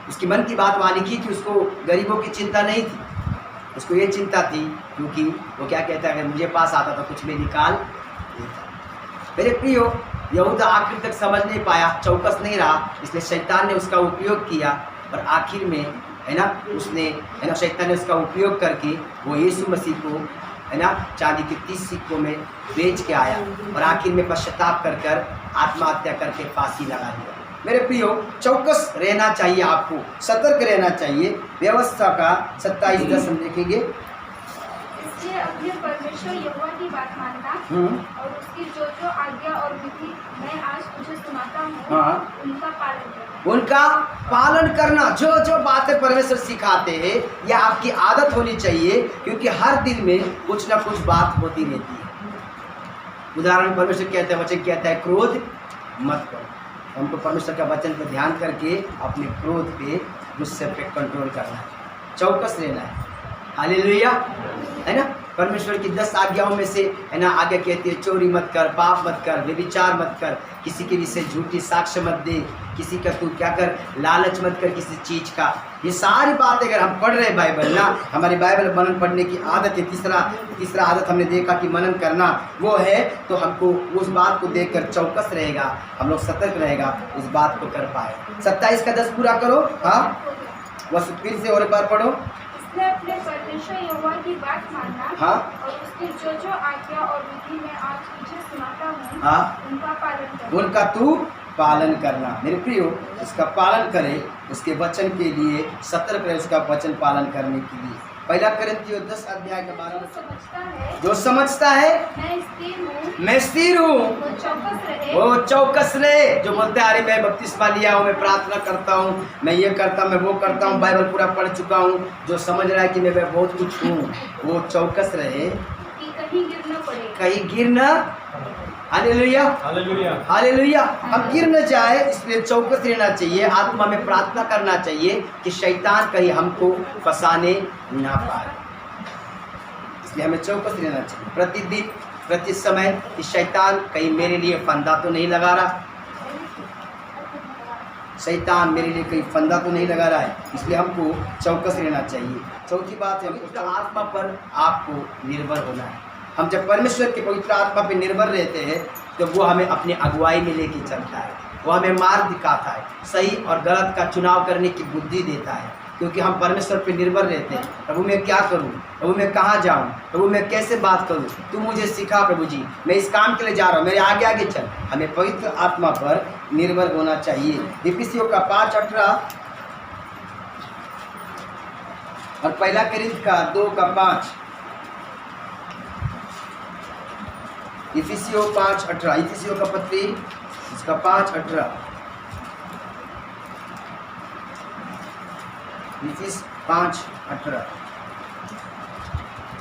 Speaker 1: उसकी मन की बात वहाँ लिखी थी, उसको गरीबों की चिंता नहीं थी, उसको ये चिंता थी क्योंकि वो क्या कहता है, अगर मुझे पास आता तो कुछ में निकाल देता। मेरे प्रियो, यहूदा आखिर तक समझ नहीं पाया, चौकस नहीं रहा, इसलिए शैतान ने उसका उपयोग किया और आखिर में है ना उसने है ना शैतान ने उसका उपयोग करके वो यीशु मसीह को है ना चांदी के 30 सिक्कों में बेच के आया और आखिर में पश्चाताप कर कर आत्महत्या करके फांसी लगा दिया। मेरे प्रियो, चौकस रहना चाहिए, आपको सतर्क रहना चाहिए। व्यवस्था का 27:10 हम देखेंगे।
Speaker 2: इसलिए अपने परमेश्वर यहोवा की बात मानना और उसकी जो जो आज्ञा और विधि मैं आज तुझे सुनाता हूँ, उनका पालन करना।
Speaker 1: उनका पालन करना, जो जो बातें परमेश्वर सिखाते हैं यह आपकी आदत होनी चाहिए, क्योंकि हर दिन में कुछ ना कुछ बात होती रहती है। उदाहरण, परमेश्वर कहता है, वचन कहता है क्रोध मत करो। हमको परमेश्वर का वचन पर ध्यान करके अपने क्रोध पे, गुस्से पे कंट्रोल करना है, चौकस रहना है। हालेलुया, है ना। परमेश्वर की 10 आज्ञाओं में से है ना आगे कहती है, चोरी मत कर, पाप मत कर, व्यभिचार मत कर, किसी के विषय झूठी साक्ष्य मत दे, किसी का तू क्या कर, लालच मत कर किसी चीज़ का। ये सारी बातें अगर हम पढ़ रहे हैं बाइबल ना, हमारी बाइबल मनन पढ़ने की आदत है। तीसरा आदत हमने देखा कि मनन करना वो है, तो हमको उस बात को देखकर चौकस रहेगा, हम लोग सतर्क रहेगा, उस बात को कर पाए। 27:10 पूरा करो। हाँ, बस फिर से और एक बार पढ़ो।
Speaker 2: इसलिए अपने परमेश्वर यहोवा की बात मानना और उसकी जो जो आज्ञा और विधि मैं आज तुझे सुनाता हूँ, उनका पालन करना।
Speaker 1: उनका तू पालन करना। मेरे प्रियो, उसका पालन करे, उसके वचन के लिए सतर्क रहे, उसका वचन पालन करने के लिए। 1 कोरिन्थियों 10 अध्याय के 12 जो समझता है मैं स्थिर हूँ, वो चौकस रहे। जो बोलते हैं, अरे मैं बपतिस्मा लिया हूँ, मैं प्रार्थना करता हूँ, मैं ये करता हूँ, मैं वो करता हूँ, बाइबल पूरा पढ़ चुका हूँ, जो समझ रहा है कि मैं बहुत कुछ हूँ, वो चौकस रहे
Speaker 2: कि कहीं गिर न पड़े,
Speaker 1: कहीं गिर न। Hallelujah,
Speaker 3: hallelujah,
Speaker 1: hallelujah. हम गिर न जाए, इसलिए चौकस रहना चाहिए, आत्मा में प्रार्थना करना चाहिए कि शैतान कहीं हमको फंसाने ना पाए। इसलिए हमें चौकस रहना चाहिए प्रतिदिन, प्रति समय, कि शैतान कहीं मेरे लिए फंदा तो नहीं लगा रहा, शैतान मेरे लिए कहीं फंदा तो नहीं लगा रहा है। इसलिए हमको चौकस रहना चाहिए। चौथी बात है, पवित्र आत्मा पर आपको निर्भर होना है। हम जब परमेश्वर के पवित्र आत्मा पर निर्भर रहते हैं तो वो हमें अपनी अगुवाई में लेके चलता है, वो हमें मार्ग दिखाता है, सही और गलत का चुनाव करने की बुद्धि देता है, क्योंकि हम परमेश्वर पर निर्भर रहते हैं। प्रभु मैं क्या करूं, प्रभु मैं कहाँ जाऊं, प्रभु मैं कैसे बात करूं, तू मुझे सिखा प्रभु जी, मैं इस काम के लिए जा रहा हूं, मेरे आगे आगे चल। हमें पवित्र आत्मा पर निर्भर होना चाहिए। इफिसियों का 5:18 और 1 कोरिन्थ का 2:5। इफिसियों 5:18, इफिसियों का पत्री इसका 5:18, इफिस 5:18।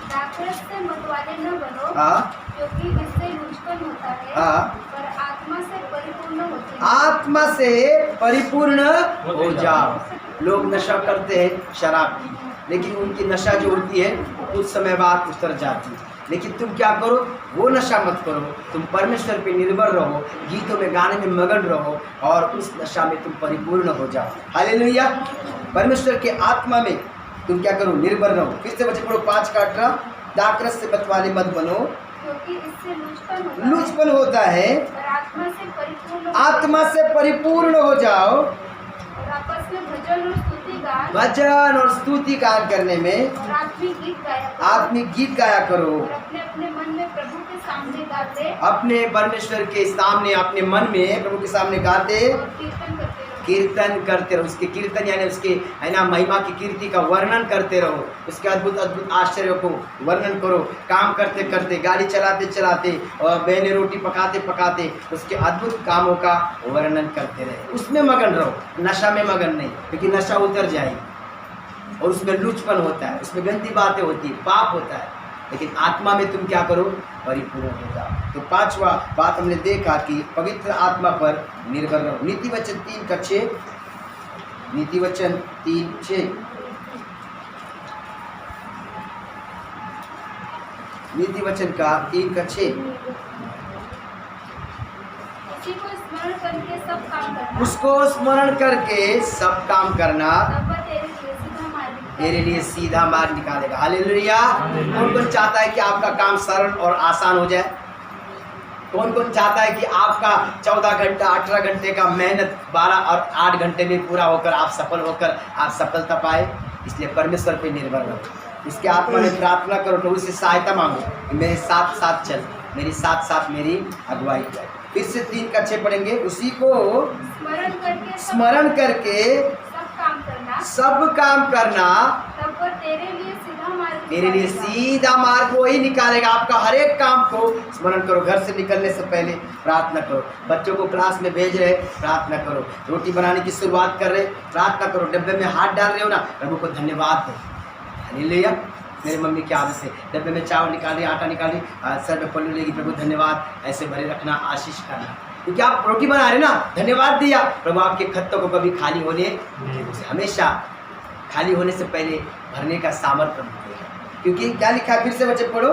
Speaker 2: दाखरस से मतवाले न बनो, क्योंकि इससे लुचपन होता है, पर आत्मा से परिपूर्ण होते हैं।
Speaker 1: आत्मा से परिपूर्ण हो जाओ। लोग नशा करते हैं शराब की, लेकिन उनकी नशा जो होती है कुछ समय बाद उतर जाती है। लेकिन तुम क्या करो, वो नशा मत करो, तुम परमेश्वर पे निर्भर रहो, गीतों में गाने में मगन रहो और उस नशा में तुम परिपूर्ण हो जाओ। हालेलुया। परमेश्वर के आत्मा में तुम क्या करो, निर्भर रहो। फिर से बच्चे पढ़ो 5:18, दाखरस से मतवाले मत बनो,
Speaker 2: क्योंकि इससे
Speaker 1: लुचपन होता है,
Speaker 2: और
Speaker 1: आत्मा से परिपूर्ण हो जाओ।
Speaker 2: और आपस में
Speaker 1: भजन और स्तुति गान करने में
Speaker 2: और
Speaker 1: आत्मिक गीत गाया करो।
Speaker 2: और अपने अपने मन में प्रभु के सामने गाते,
Speaker 1: अपने परमेश्वर के सामने, अपने मन में प्रभु के सामने गाते
Speaker 2: और
Speaker 1: कीर्तन करते रहो। उसके कीर्तन यानी उसके है ना महिमा की कीर्ति का वर्णन करते रहो, उसके अद्भुत अद्भुत आश्चर्यों को वर्णन करो। काम करते करते, गाड़ी चलाते चलाते और बहने रोटी पकाते पकाते उसके अद्भुत कामों का वर्णन करते रहे। उसमें मगन रहो, नशा में मगन नहीं, क्योंकि नशा उतर जाएगी और उसमें लुचपन होता है, उसमें गंदी बातें होती है, पाप होता है। लेकिन आत्मा में तुम क्या करो, परिपूर्ण हो जाओ। तो 5वां बात हमने देखा कि पवित्र आत्मा पर निर्भर रहो। नीति वचन 3:6, नीति वचन 3:6, नीति वचन का 3:6।
Speaker 2: उसी को स्मरण करके सब काम करना,
Speaker 1: उसको स्मरण करके सब काम करना,
Speaker 2: तब वह तेरे लिए सीधा मार्ग
Speaker 1: तेरे लिए सीधा मार्ग निकालेगा।
Speaker 2: निकालेगा।
Speaker 1: हालेलुया। कौन कौन चाहता है कि आपका काम सरल और आसान हो जाए? कौन कौन चाहता है कि आपका 14 घंटा 18 घंटे का मेहनत 12 और 8 घंटे में पूरा होकर आप सफल होकर आप सफलता पाए? इसलिए परमेश्वर पे निर्भर रहो, उसके आत्मा में प्रार्थना करो, तो उससे सहायता मांगो कि मेरे साथ साथ चल, मेरी साथ साथ मेरी अगुवाई कर। फिर से 3 का 6 पढ़ेंगे। उसी को स्मरण करके सब काम करना,
Speaker 2: तब वह तेरे लिए सीधा मार्ग
Speaker 1: तेरे लिए
Speaker 2: निकालेगा।
Speaker 1: सीधा मार्ग वही निकालेगा। आपका हर एक काम को स्मरण करो। घर से निकलने से पहले प्रार्थना करो, बच्चों को क्लास में भेज रहे प्रार्थना करो, रोटी बनाने की शुरुआत कर रहे प्रार्थना करो, डब्बे में हाथ डाल रहे हो ना, प्रभु को धन्यवाद दो। हालेलुया। मेरी मम्मी की आदत है, डब्बे में चावल निकाल रही, आटा निकाल रही, सर में पल्लू लेगी, प्रभु धन्यवाद, ऐसे भरे रखना, आशीष करना, क्योंकि आप रोटी बना रहे ना, धन्यवाद दिया, प्रभु आपके खत्तों को कभी खाली होने, हमेशा खाली होने से पहले भरने का सामर्थ्य देगा। क्योंकि क्या लिखा है? फिर से बच्चे पढ़ो।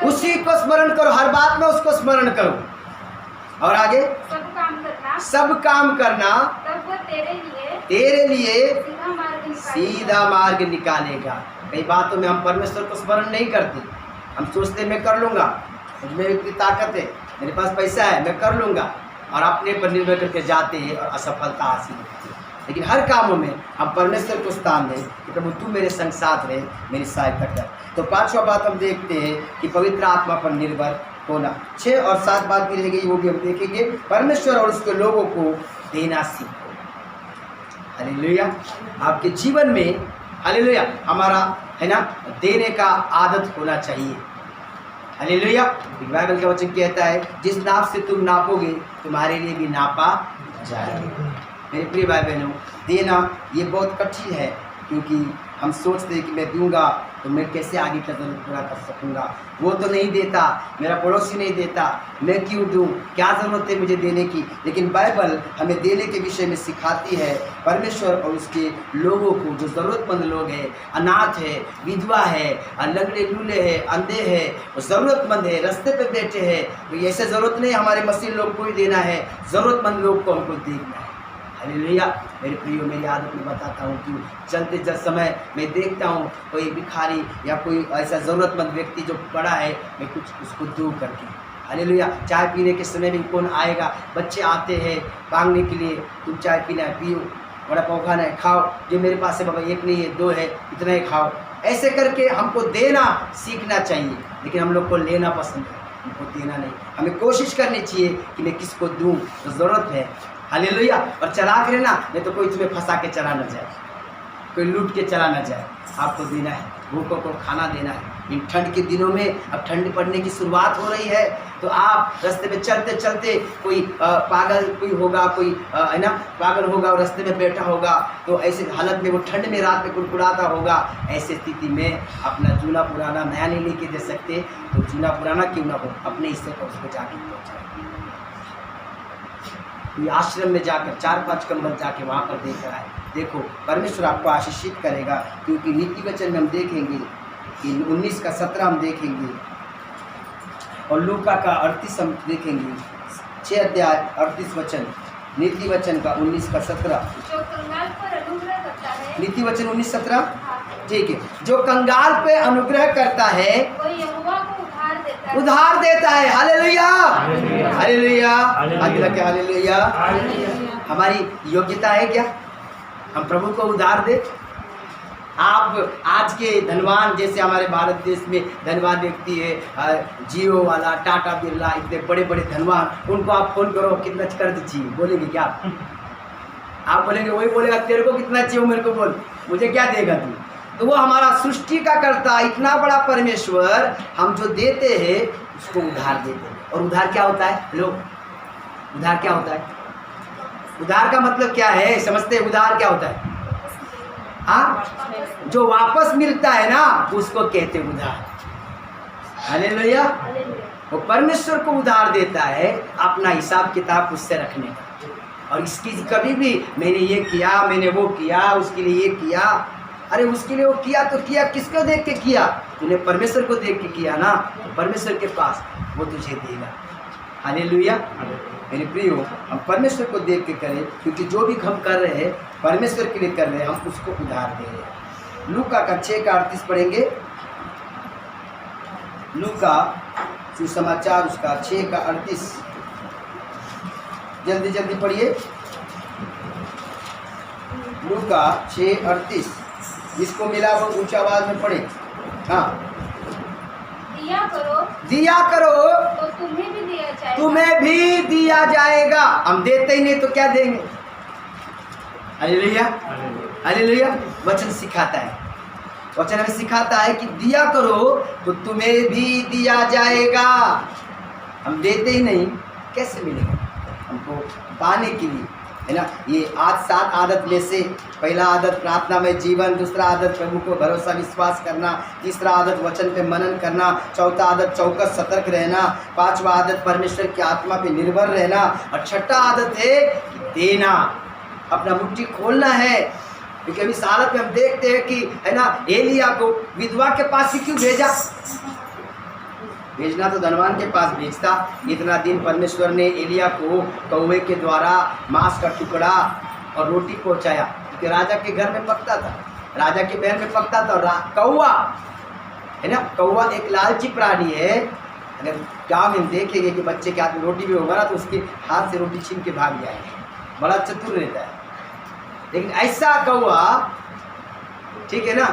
Speaker 1: उसी को स्मरण करो, हर बात में उसको स्मरण करो। और आगे सब काम करना,
Speaker 2: तब वह
Speaker 1: तेरे लिए
Speaker 2: सीधा मार्ग
Speaker 1: सीधा मार्ग
Speaker 2: निकालेगा।
Speaker 1: निकालेगा। कई बातों में हम परमेश्वर को स्मरण नहीं करते, हम सोचते मैं कर लूँगा, मुझमें इतनी ताकत है, मेरे पास पैसा है, मैं कर लूँगा, और अपने पर निर्भर करके जाते हैं और असफलता हासिल होती है। लेकिन हर कामों में हम परमेश्वर को स्थान दें कि प्रभु तू मेरे संग साथ रहे, मेरी सहायता कर। तो 5वां बात हम देखते हैं कि पवित्र आत्मा पर निर्भर होना। 6 और 7 बात भी रह गई, वो भी हम देखेंगे। परमेश्वर और उसके लोगों को देना सीखो। हालेलुया। आपके जीवन में हालेलुया हमारा है ना देने का आदत होना चाहिए। हालेलुया। बाइबल का वचन कहता है जिस नाप से तुम नापोगे तुम्हारे लिए भी नापा जाएगा। मेरे प्रिय भाई बहनों, देना ये बहुत कठिन है, क्योंकि हम सोचते हैं कि मैं दूंगा तो मैं कैसे आगे का ज़रूरत पूरा कर सकूंगा, वो तो नहीं देता, मेरा पड़ोसी नहीं देता, मैं क्यों दूं, क्या ज़रूरत है मुझे देने की। लेकिन बाइबल हमें देने के विषय में सिखाती है। परमेश्वर और उसके लोगों को, जो ज़रूरतमंद लोग हैं, अनाथ है, विधवा है, लंगड़े लूले हैं, अंधे हैं, ज़रूरतमंद है, रास्ते पे बैठे हैं, तो ऐसे ज़रूरत नहीं हमारे मसीह लोग को ही देना है, ज़रूरतमंद लोग को हमको देखना है। हालेलुया। मेरे प्रियो, मेरी आदत में बताता हूँ कि चलते जब समय मैं देखता हूँ कोई भिखारी या कोई ऐसा ज़रूरतमंद व्यक्ति जो पड़ा है, मैं कुछ उसको दूर करके। हालेलुया। चाय पीने के समय भी कौन आएगा, बच्चे आते हैं मांगने के लिए, तुम चाय पीना है पियो, बड़ा पाव खाना है खाओ, जो मेरे पास है बाबा 1 नहीं है 2 है, इतना ही खाओ। ऐसे करके हमको देना सीखना चाहिए, लेकिन हम लोग को लेना पसंद है, हमको देना नहीं। हमें कोशिश करनी चाहिए कि मैं किसको दूँ तो ज़रूरत है। हालेलुया। और चलाक रहना, नहीं तो कोई तुम्हें फंसा के चला न जाए, कोई लूट के चला न जाए। आपको देना है, भूखों को खाना देना है। इन ठंड के दिनों में, अब ठंड पड़ने की शुरुआत हो रही है, तो आप रास्ते में चलते चलते कोई पागल कोई होगा, कोई है ना पागल होगा और रास्ते में बैठा होगा, तो ऐसे हालत में वो ठंड में रात में कुड़कुड़ाता होगा। ऐसी स्थिति में अपना चूना पुराना नया नहीं लेके दे सकते, तो चूना पुराना क्यों ना हो, अपने हिस्से पर उसको जाके पहुँचाए। कोई आश्रम में जाकर 4-5 कंबल जाके वहाँ पर देकर आए। देखो परमेश्वर आपको आशीषित करेगा, क्योंकि नीति वचन में हम देखेंगे कि 19 का 17 हम देखेंगे, और लूका का 38 हम देखेंगे। 6 अध्याय 38 वचन, नीति वचन का 19 का 17।
Speaker 2: जो कंगाल पर अनुग्रह करता है,
Speaker 1: नीति वचन 19-17 ठीक है। जो कंगाल पे अनुग्रह करता है
Speaker 2: वो यहोवा को
Speaker 1: उधार देता है। हालेलुया। हालेलुया। आगे लगे हालेलुया। हमारी योग्यता है क्या हम प्रभु को उधार दे? आप आज के धनवान, जैसे हमारे भारत देश में धनवान व्यक्ति है, जियो वाला, टाटा बिरला, इतने बड़े बड़े धनवान, उनको आप फोन करो कितना कर्ज चाहिए, बोलेंगे क्या आप बोलेंगे, वही बोलेगा तेरे को कितना चाहिए मेरे को बोल, मुझे क्या देगा तू। तो वो हमारा सृष्टि का करता इतना बड़ा परमेश्वर, हम जो देते हैं उसको उधार देते हैं। और उधार क्या होता है लोग? उधार क्या होता है? उधार का मतलब क्या है समझते हैं? उधार क्या होता है? हाँ, जो वापस मिलता है ना उसको कहते हैं उधार। हालेलुया। वो परमेश्वर को उधार देता है अपना हिसाब किताब उससे रखने का। और इसकी कभी भी मैंने ये किया, मैंने वो किया, उसके लिए ये किया, अरे उसके लिए वो किया तो किया, किसको देख के किया? तूने परमेश्वर को देख के किया ना, तो परमेश्वर के पास वो तुझे देगा। हालेलुया। मेरे प्रियो, हम परमेश्वर को देख के करें, क्योंकि जो भी हम कर रहे हैं परमेश्वर के लिए कर रहे हैं, हम उसको उधार दे रहे हैं। लूका का 6:38 पढ़ेंगे। लूका सुसमाचार उसका 6:38, जल्दी जल्दी पढ़िए। लूका 6:38, जिसको मिला वो ऊंचा आवाज में पढ़े। हाँ, दिया करो
Speaker 2: तो तुम्हें भी दिया जाएगा।
Speaker 1: तुम्हें भी दिया जाएगा। हम देते ही नहीं तो क्या देंगे? Hallelujah, hallelujah. वचन सिखाता है, वचन हमें सिखाता है कि दिया करो तो तुम्हें भी दिया जाएगा। हम देते ही नहीं, कैसे मिलेगा हमको पाने के लिए, है ना। ये 7 आदत में से पहला आदत प्रार्थना में जीवन, दूसरा आदत प्रभु को भरोसा विश्वास करना, तीसरा आदत वचन पे मनन करना, चौथा आदत चौकस सतर्क रहना, पांचवा आदत परमेश्वर की आत्मा पे निर्भर रहना, और छठा आदत है देना, अपना मुट्ठी खोलना है। क्योंकि अभी इस हालत में हम देखते हैं कि, है ना, एलिया को विधवा के पास ही क्यों भेजा? भेजना तो धनवान के पास भेजता। इतना दिन परमेश्वर ने एलिया को कौवे के द्वारा मांस का टुकड़ा और रोटी पहुंचाया, क्योंकि राजा के घर में पकता था, राजा के महल में पकता था। कौवा, है ना, कौवा एक लालची प्राणी है। अगर गाँव में देखेंगे कि बच्चे के हाथ में रोटी भी होगा ना तो उसके हाथ से रोटी छीन के भाग जाएंगे, बड़ा चतुर रहता है। लेकिन ऐसा कौवा, ठीक है ना,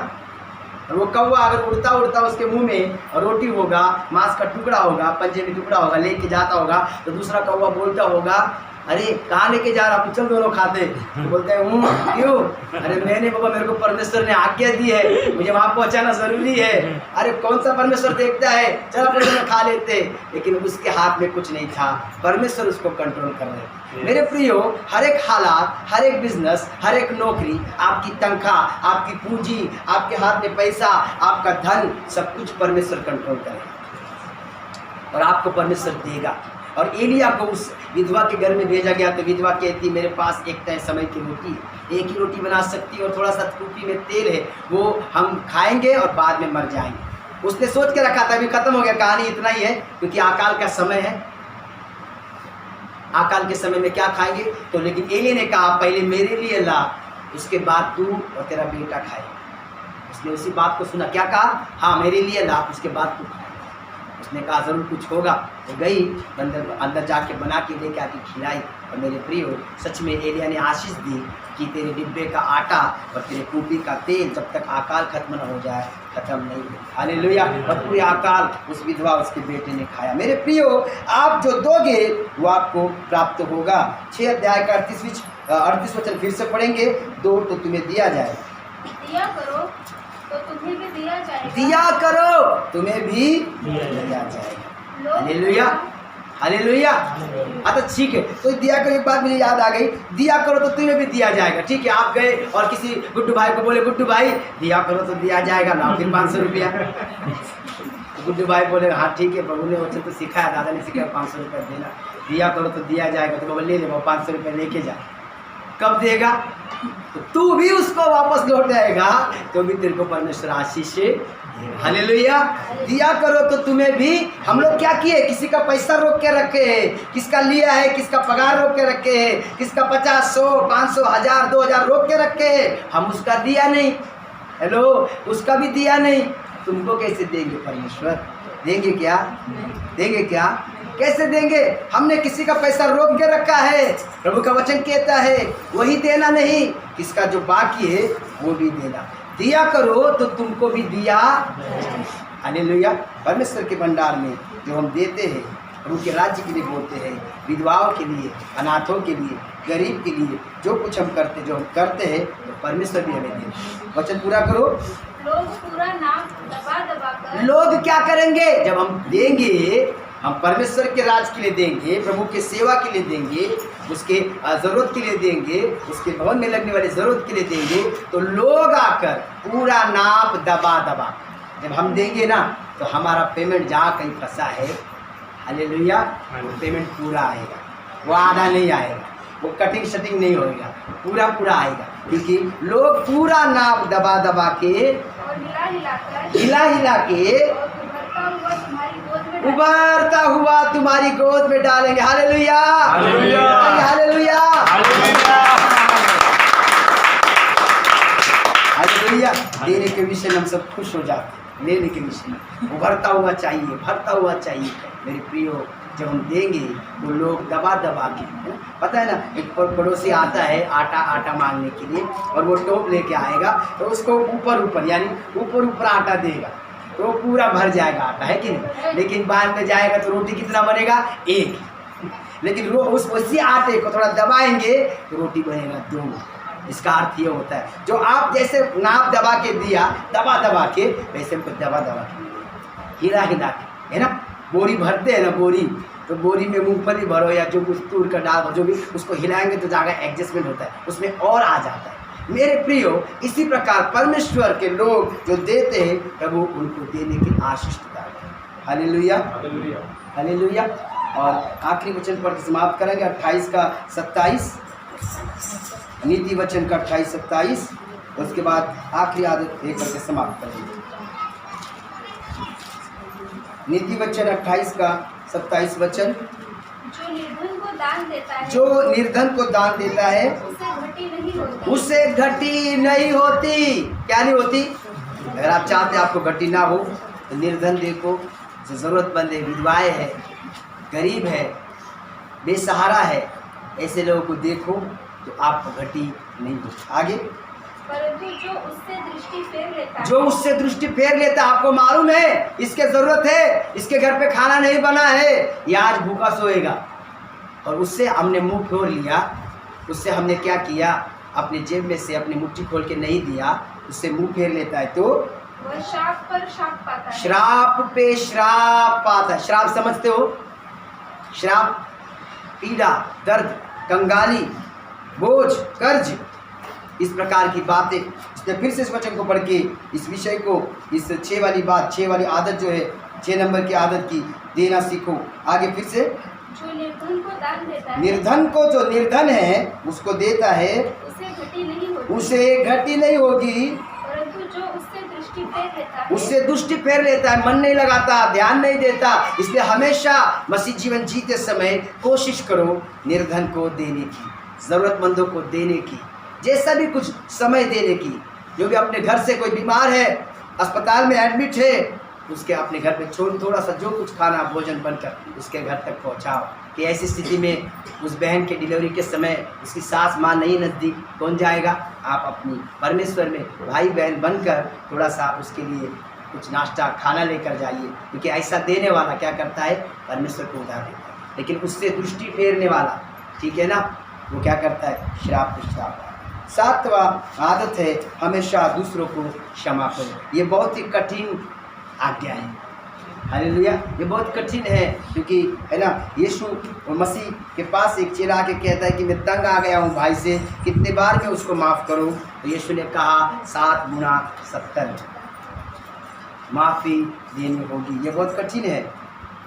Speaker 1: वो कौवा अगर उड़ता उड़ता उसके मुंह में रोटी होगा, मांस का टुकड़ा होगा, पंजे में टुकड़ा होगा, लेके जाता होगा, तो दूसरा कौवा बोलता होगा, अरे कहाँ लेके जा रहा, चल दोनों खाते। तो बोलते हैं हूँ, क्यों? अरे मैंने बाबा, मेरे को परमेश्वर ने आज्ञा दी है, मुझे वहाँ पहुँचाना जरूरी है। अरे कौन सा परमेश्वर देखता है, चल अपने दोनों खा लेते। लेकिन उसके हाथ में कुछ नहीं था, परमेश्वर उसको कंट्रोल कर रहे। मेरे प्रियो, हर एक हालात, हर एक बिजनेस, हर एक नौकरी, आपकी तनख्वाह, आपकी पूंजी, आपके हाथ में पैसा, आपका धन, सब कुछ परमेश्वर कंट्रोल करेगा और आपको परमेश्वर देगा। और एलिया को उस विधवा के घर में भेजा गया तो विधवा कहती, मेरे पास एक तय समय की रोटी, एक ही रोटी बना सकती है और थोड़ा सा टूपी में तेल है, वो हम खाएंगे और बाद में मर जाएंगे। उसने सोच के रखा था, अभी खत्म हो गया, कहानी इतना ही है, क्योंकि अकाल का समय है। अकाल के समय में क्या खाएंगे? तो लेकिन एलिया ने कहा, पहले मेरे लिए ला, उसके बाद तू और तेरा बेटा खाए। उसने उसी बात को सुना, क्या कहा? हाँ मेरे लिए ला, उसके बाद तू खाए। उसने कहा जरूर कुछ होगा, तो गई अंदर जाके बना के लेके आके खिलाई। और मेरे प्रियो, सच में एलिया ने आशीष दी कि तेरे डिब्बे का आटा और तेरे कूपी का तेल जब तक अकाल खत्म न हो जाए खत्म नहीं हो। हालेलुया। और पूरे अकाल उस विधवा उसके बेटे ने खाया। मेरे प्रियो, आप जो दोगे वो आपको प्राप्त होगा। 6 अध्याय का 38 वचन फिर से पढ़ेंगे। दो तो तुम्हें दिया जाए,
Speaker 2: दिया करो तो तुम्हें भी दिया जाएगा,
Speaker 1: दिया करो तुम्हें भी दिया जाएगा। Hallelujah, hallelujah. अच्छा ठीक है, तो दिया करो, एक बात मुझे याद आ गई, दिया करो तो तुम्हें भी दिया जाएगा। ठीक है, आप गए और किसी गुड्डू भाई को बोले, गुड्डू भाई दिया करो तो दिया जाएगा ना, फिर 500 रुपया। तो गुड्डू भाई बोले, हाँ ठीक है, प्रभु ने वचन तो सिखाया, दादा ने सिखाया 500 रुपया देना, दिया करो तो दिया जाएगा। तो बोले ले ले, 500 रुपया लेके जा। कब देगा? तो तू भी उसको वापस लौट आएगा, तो भी तेरे को परमेश्वर आशीष देगा। हालेलुया। दिया करो तो तुम्हें भी। हम लोग क्या किए? किसी का पैसा रोक के रखे हैं, किसका लिया है, किसका पगार रोक के रखे हैं, किसका 50, 100, 500, 1000, 2000 रोक के रखे हैं, हम उसका दिया नहीं। हेलो, उसका भी दिया नहीं। तुमको कैसे देंगे परमेश्वर? देंगे क्या? देंगे क्या? कैसे देंगे? हमने किसी का पैसा रोक के रखा है। प्रभु का वचन कहता है वही देना नहीं, किसका जो बाकी है वो भी देना। दिया करो तो तुमको भी दिया। हालेलुया। परमेश्वर के भंडार में जो हम देते हैं, प्रभु के राज्य के लिए बोलते हैं, विधवाओं के लिए, अनाथों के लिए, गरीब के लिए, जो कुछ हम करते हैं तो परमेश्वर भी हमें दे। वचन पूरा करो।
Speaker 2: लोग पूरा नाम दबा दबा कर,
Speaker 1: लोग क्या करेंगे? जब हम देंगे, हम परमेश्वर के राज के लिए देंगे, प्रभु के सेवा के लिए देंगे, उसके ज़रूरत के लिए देंगे, उसके भवन में लगने वाली ज़रूरत के लिए देंगे, तो लोग आकर पूरा नाप दबा दबा, जब हम देंगे ना तो हमारा पेमेंट जहाँ कहीं फंसा है, हालेलुया, वो पेमेंट पूरा आएगा, वो आधा नहीं आएगा, वो कटिंग शटिंग नहीं होगा, पूरा पूरा आएगा। क्योंकि लोग पूरा नाप दबा दबा के
Speaker 2: और हिला हिला
Speaker 1: के
Speaker 2: और उभरता हुआ तुम्हारी गोद में
Speaker 1: उभरता हुआ तुम्हारी गोद में डालेंगे। Hallelujah,
Speaker 3: hallelujah,
Speaker 1: hallelujah, hallelujah. देने के विषय में हम सब खुश हो जाते हैं, लेने के विषय में उभरता हुआ चाहिए, भरता हुआ चाहिए। मेरे प्रियो, जब हम देंगे तो लोग दबा दबा के, है ना? पता है ना, एक पड़ोसी आता है आटा मांगने के लिए और वो टोप लेके आएगा तो उसको ऊपर यानी ऊपर आटा देगा तो वो पूरा भर जाएगा आटा, है कि नहीं? लेकिन बाद में जाएगा तो रोटी कितना बनेगा? एक। लेकिन उसी आटे को थोड़ा दबाएंगे तो रोटी बनेगा 2। इसका अर्थ ये होता है, जो आप जैसे नाप दबा के दिया, दबा के, वैसे हमको दबा के, हिला के, है ना? बोरी भरते हैं ना, तो बोरी में मूंगफली भरो या जो कुछ तूर का डाल जो भी, उसको हिलाएंगे तो जाकर एडजस्टमेंट होता है, उसमें और आ जाता है। मेरे प्रियो, इसी प्रकार परमेश्वर के लोग जो देते हैं, प्रभु उनको देने की आशीष देता है। Hallelujah, hallelujah. और आखिरी वचन पढ़ के समाप्त करेंगे, 28 का 27, नीति वचन का 28-27। उसके बाद आखिरी आदत एक करके समाप्त करेंगे। नीति वचन 28 का 27 वचन।
Speaker 2: जो निर्धन को दान देता है,
Speaker 1: जो निर्धन को दान देता है,
Speaker 2: उसे घटी नहीं होती।
Speaker 1: उसे घटी नहीं होती। क्या नहीं होती? अगर आप चाहते आपको घटी ना हो तो निर्धन देखो, जो ज़रूरतमंद है, विधवाएं है, गरीब है, बेसहारा है, ऐसे लोगों को देखो तो आपको घटी नहीं होती। आगे,
Speaker 2: परंतु जो उससे दृष्टि फेर लेता है,
Speaker 1: जो उससे दृष्टि फेर लेता, आपको मालूम है इसके ज़रूरत है, इसके घर पे खाना नहीं बना है, ये आज भूखा सोएगा, और उससे हमने मुंह फेर लिया, उससे हमने क्या किया, अपने जेब में से अपनी मुट्ठी खोल के नहीं दिया, उससे मुंह फेर लेता है तो
Speaker 2: वह श्राप पर श्राप पाता है।
Speaker 1: श्राप पे श्राप पाता है। श्राप समझते हो? श्राप, पीड़ा, दर्द, कंगाली, बोझ, कर्ज, इस प्रकार की बातें। इसलिए फिर से इस वचन को पढ़ के इस विषय को, इस 6 वाली बात, 6 वाली आदत जो है, 6 नंबर की आदत की, देना सीखो। आगे फिर से,
Speaker 2: जो निर्धन को दान देता है,
Speaker 1: निर्धन को, जो निर्धन है उसको देता है,
Speaker 2: उसे घटी नहीं होती।
Speaker 1: उसे घटी नहीं होगी।
Speaker 2: परंतु जो उससे दृष्टि फेर लेता है,
Speaker 1: उससे दृष्टि फेर लेता है, मन नहीं लगाता, ध्यान नहीं देता। इसलिए हमेशा मसीह जीवन जीते समय कोशिश करो निर्धन को देने की, ज़रूरतमंदों को देने की, जैसा भी कुछ समय देने की। जो भी अपने घर से कोई बीमार है, अस्पताल में एडमिट है, उसके अपने घर पे छोड़, थोड़ा सा जो कुछ खाना भोजन बनकर उसके घर तक पहुंचाओ। कि ऐसी स्थिति में उस बहन के डिलीवरी के समय उसकी सास माँ नहीं नज़दीक, कौन जाएगा? आप अपनी परमेश्वर में भाई बहन बनकर थोड़ा सा उसके लिए कुछ नाश्ता खाना लेकर जाइए, क्योंकि ऐसा देने वाला क्या करता है? परमेश्वर को उधार देता है। लेकिन उससे दृष्टि फेरने वाला, ठीक है ना, वो क्या करता है? श्राप पे श्राप। 7वां आदत है, हमेशा दूसरों को क्षमा करो। ये बहुत ही कठिन आज्ञा है। हालेलुया, ये बहुत कठिन है, क्योंकि है ना, यीशु मसीह के पास एक चेला आके कहता है कि मैं तंग आ गया हूँ भाई से, कितने बार मैं उसको माफ़ करूँ? तो यीशु ने कहा 7 गुना 70 माफ़ी देनी होगी। ये बहुत कठिन है,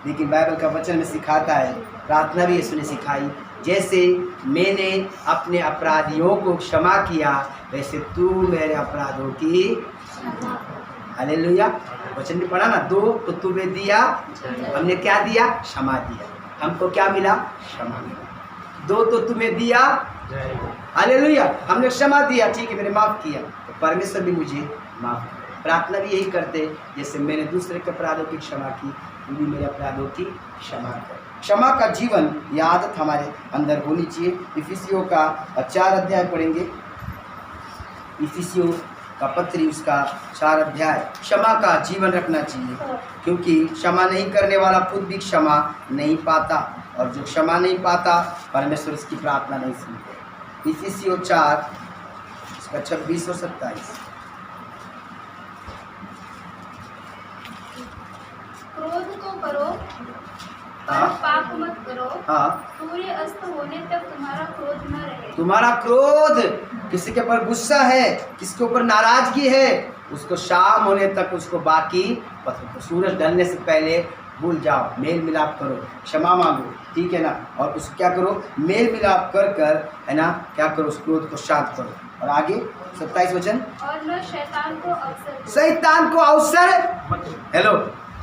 Speaker 1: लेकिन बाइबल का वचन में सिखाता है, प्रार्थना भी यीशु ने सिखाई, जैसे मैंने अपने अपराधियों को क्षमा किया, वैसे तू मेरे अपराधों की। हालेलुया, वचन भी पढ़ा ना, 2 तो तुम्हें दिया, हमने क्या दिया? क्षमा दिया। हमको क्या मिला? क्षमा मिला। 2 तो तुम्हें दिया, हालेलुया, हमने क्षमा दिया, ठीक है, मैंने माफ़ किया, तो परमेश्वर भी मुझे माफ़। प्रार्थना भी यही करते, जैसे मैंने दूसरे के अपराधों की क्षमा की, तू भी मेरे अपराधों की क्षमा कर। क्षमा का जीवन, यह आदत हमारे अंदर होनी चाहिए। इफिसियों का 4 अध्याय पढ़ेंगे, इफिसियों का पत्री उसका 4 अध्याय। क्षमा का जीवन रखना चाहिए, क्योंकि क्षमा नहीं करने वाला खुद भी क्षमा नहीं पाता, और जो क्षमा नहीं पाता परमेश्वर उसकी प्रार्थना नहीं सुनते। इफिसियों 4 उसका 26 और 27।
Speaker 2: क्रोध तो करो पर
Speaker 1: हाँ।
Speaker 2: पाप मत करो।
Speaker 1: हाँ,
Speaker 2: सूर्य अस्त होने तक तुम्हारा क्रोध न रहे।
Speaker 1: तुम्हारा क्रोध, किसी के ऊपर गुस्सा है, किसके ऊपर नाराजगी है, उसको शाम होने तक उसको बाकी पता, सूरज ढलने से पहले भूल जाओ, मेल मिलाप करो, क्षमा मांगो, ठीक है ना, और उसको क्या करो? मेल मिलाप कर कर, है ना, क्या करो? उस क्रोध को शांत करो। और आगे 27 वचन,
Speaker 2: और न शैतान को अवसर दो।
Speaker 1: शैतान को अवसर, हेलो,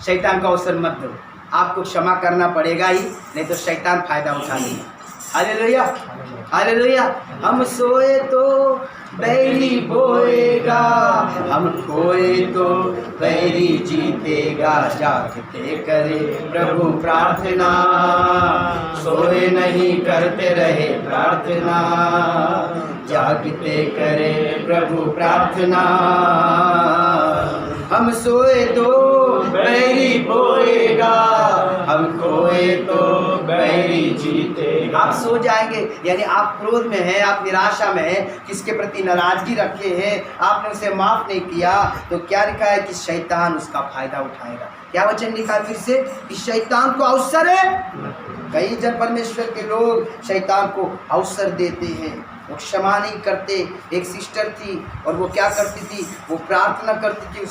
Speaker 1: शैतान को अवसर मत दो। आपको क्षमा करना पड़ेगा ही, नहीं तो शैतान फायदा उठा लेगा। Hallelujah, hallelujah. हम सोए तो बैरी बोएगा, हम खोए तो बैरी जीतेगा। जागते करे प्रभु प्रार्थना, सोए नहीं करते रहे प्रार्थना। जागते करे प्रभु प्रार्थना, हम सोए तो बैरी बोएगा, हम खोए तो बैरी जीतेगा। आप सो जाएंगे, यानी आप क्रोध में हैं, आप निराशा में हैं, किसके प्रति नाराजगी रखे हैं, आपने उसे माफ नहीं किया, तो क्या लिखा है कि शैतान उसका फायदा उठाएगा। क्या वचन लिखा है फिर से कि शैतान को अवसर है। कई जन परमेश्वर के लोग शैतान को अवसर देते हैं, वो क्षमा नहीं करते। एक सिस्टर थी और वो क्या करती थी, वो प्रार्थना करती थी,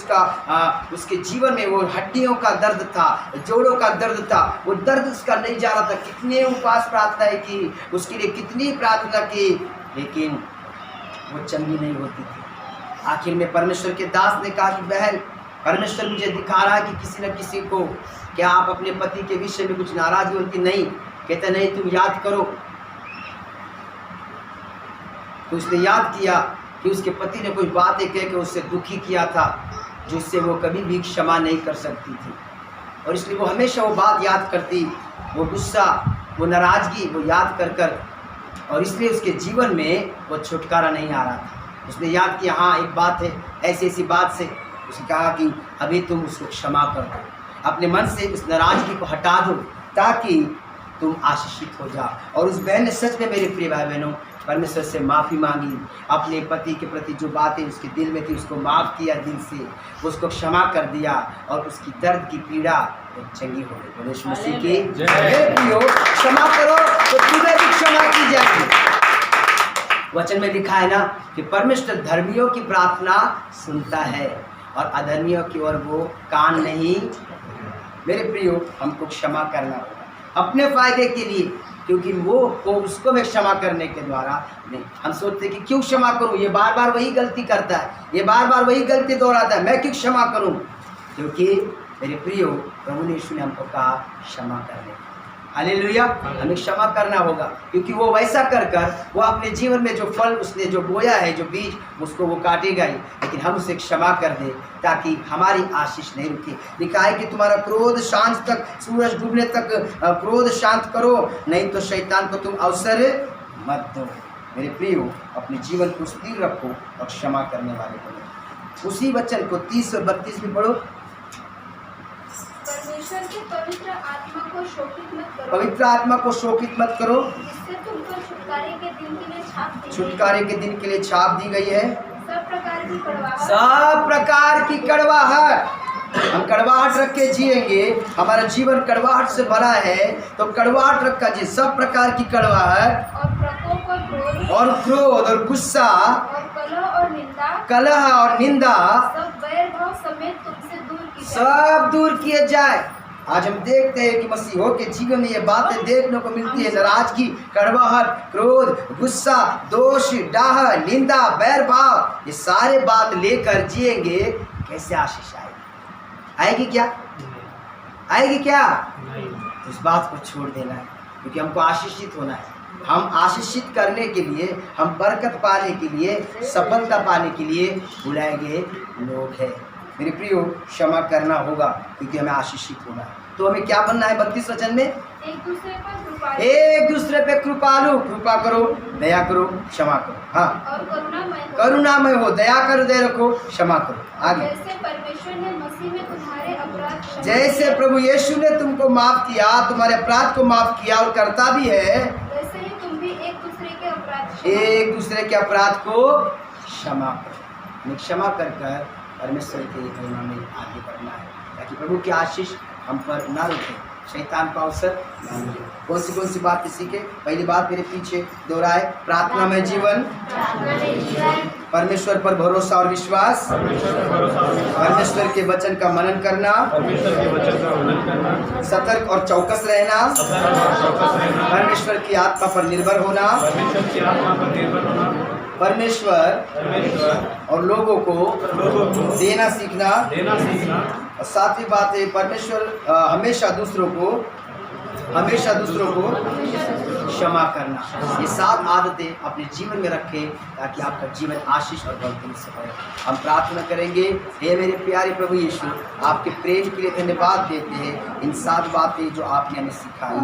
Speaker 1: उसके जीवन में वो हड्डियों का दर्द था, जोड़ों का दर्द था, वो दर्द उसका नहीं जा रहा था। कितने उपवास प्रार्थनाएं की, उसके लिए कितनी प्रार्थना की, लेकिन वो चंगी नहीं होती थी। आखिर में परमेश्वर के दास ने कहा कि बहन, परमेश्वर मुझे दिखा रहा है कि किसी न किसी को, क्या आप अपने पति के विषय में कुछ नाराज होती? नहीं। कहते नहीं, तुम याद करो। तो उसने याद किया कि उसके पति ने कोई बातें कह के उससे दुखी किया था, जिससे वो कभी भी क्षमा नहीं कर सकती थी, और इसलिए वो हमेशा वो बात याद करती, वो गुस्सा, वो नाराज़गी वो याद कर कर, और इसलिए उसके जीवन में वो छुटकारा नहीं आ रहा था। उसने याद किया, हाँ एक बात है, ऐसी ऐसी बात से उसने कहा कि अभी तुम उसको क्षमा कर दो, अपने मन से उस नाराज़गी को हटा दो, ताकि तुम आशीषित हो जाओ। और उस बहन ने सच में, मेरे प्रिय भाई बहनों, परमेश्वर से माफ़ी मांगी, अपने पति के प्रति जो बातें उसके दिल में थी उसको माफ़ किया, दिल से उसको क्षमा कर दिया, और उसकी दर्द की पीड़ा चंगी हो गई। गणेश मसीह की जय। क्षमा करो तो तुम्हें भी क्षमा की जाएगी। वचन में लिखा है ना कि परमेश्वर धर्मियों की प्रार्थना सुनता है और अधर्मियों की ओर वो कान नहीं। मेरे प्रियो, हमको क्षमा करना होगा अपने फायदे के लिए, क्योंकि वो को उसको मैं क्षमा करने के द्वारा नहीं। हम सोचते कि क्यों क्षमा करूं, ये बार बार वही गलती करता है, ये बार बार वही गलती दोहराता है, मैं क्यों क्षमा करूं? क्योंकि मेरे प्रियो, प्रभु यीशु ने हमको कहा क्षमा करने। हालेलुया। हमें क्षमा करना होगा, क्योंकि वो वैसा कर कर वो अपने जीवन में जो फल उसने जो बोया है, जो बीज, उसको वो काटेगा ही, लेकिन हम उसे क्षमा कर दें ताकि हमारी आशीष नहीं रुके। लिखा है कि तुम्हारा क्रोध शांत तक, सूरज डूबने तक क्रोध शांत करो, नहीं तो शैतान को तुम अवसर मत दो। मेरे प्रियो, अपने जीवन को स्थिर रखो और क्षमा करने वाले बनो। उसी वचन को 30 और 32 में पढ़ो।
Speaker 2: परमेश्वर की पवित्र आत्मा को शोकित मत करो,
Speaker 1: पवित्र आत्मा को शोकित मत करो,
Speaker 2: जिससे तुमको छुटकारे के दिन के लिए छाप दी,
Speaker 1: छुटकारे के दिन के लिए छाप दी गई है।
Speaker 2: सब प्रकार की कड़वाहट,
Speaker 1: सब प्रकार की कड़वाहट, हम कड़वाहट रख के जिएंगे, हमारा जीवन कड़वाहट से भरा है, तो कड़वाहट रखा जी, सब प्रकार की कड़वाहट
Speaker 2: और प्रकोप और क्रोध
Speaker 1: और क्रोध और गुस्सा
Speaker 2: और
Speaker 1: कलह और निंदा
Speaker 2: सब बैर भाव समेत तुमसे दूर की जाए।
Speaker 1: सब दूर किए जाए। आज हम देखते हैं कि मसीहों के जीवन में ये बातें देखने को मिलती है, नाराजगी, कड़वाहट, क्रोध, गुस्सा, दोष, डाह, निंदा, बैर भाव, ये सारे बात लेकर जिएंगे, कैसे आशीष आएगी? आएगी क्या? आएगी क्या? इस बात को छोड़ देना है, क्योंकि हमको आशीषित होना है। हम आशीषित करने के लिए, हम बरकत पाने के लिए, सफलता पाने के लिए बुलाए गए लोग हैं। मेरे प्रियो, क्षमा करना होगा, क्योंकि हमें आशीषित होना है। तो हमें क्या बनना है? 32 वचन में
Speaker 2: एक दूसरे पे
Speaker 1: कृपालु, कृपा करो, दया करो, क्षमा करो। हाँ,
Speaker 2: और
Speaker 1: करुणामय हो, दया करो, दया रखो, क्षमा करो। आगे,
Speaker 2: जैसे परमेश्वर ने मसीह में तुम्हारे अपराध,
Speaker 1: जैसे प्रभु यीशु ने तुमको माफ किया, तुम्हारे अपराध को माफ किया और करता भी है,
Speaker 2: वैसे ही तुम भी एक दूसरे के अपराध
Speaker 1: को क्षमा करो। क्षमा कर कर परमेश्वर के करुणा में आगे बढ़ना है, ताकि प्रभु की आशीष हम पर ना रुके, शैतान का अवसर ना मिले। कौन सी बात सीखे? पहली बात मेरे पीछे दोहराए, प्रार्थना में जीवन, परमेश्वर पर भरोसा और विश्वास, परमेश्वर के वचन का मनन करना, सतर्क और चौकस रहना, परमेश्वर की आत्मा पर निर्भर होना, परमेश्वर और लोगों को देना सीखना। और सातवीं बात है परमेश्वर हमेशा दूसरों को क्षमा करना। ये 7 आदतें अपने जीवन में रखें ताकि आपका जीवन आशीष और बलपूर्ण से हो। हम प्रार्थना करेंगे, हे मेरे प्यारे प्रभु यीशु, आपके प्रेम के लिए धन्यवाद देते हैं इन 7 बातें जो आपने हमें सिखाई।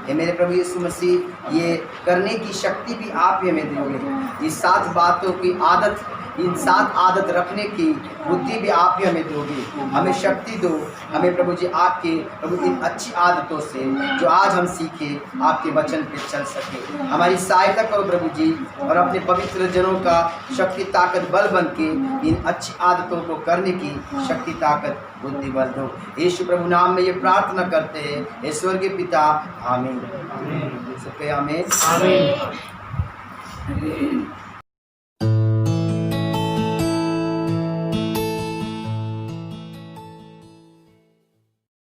Speaker 1: हे मेरे प्रभु यीशु मसीह, ये करने की शक्ति भी आप ही हमें दोगे। ये 7 बातों की आदत, इन 7 आदत रखने की बुद्धि भी आप ही हमें दोगे। हमें शक्ति दो, हमें प्रभु जी आपके प्रभु इन अच्छी आदतों से जो आज हम सीखे आपके वचन पे चल सके। हमारी सहायता करो प्रभु जी, और अपने पवित्र जनों का शक्ति ताकत बल बन के इन अच्छी आदतों को करने की शक्ति ताकत बुद्धि बल दो। यीशु प्रभु नाम में ये प्रार्थना करते हैं, हे स्वर्गीय पिता, आमीन। आमीन।
Speaker 2: आमीन।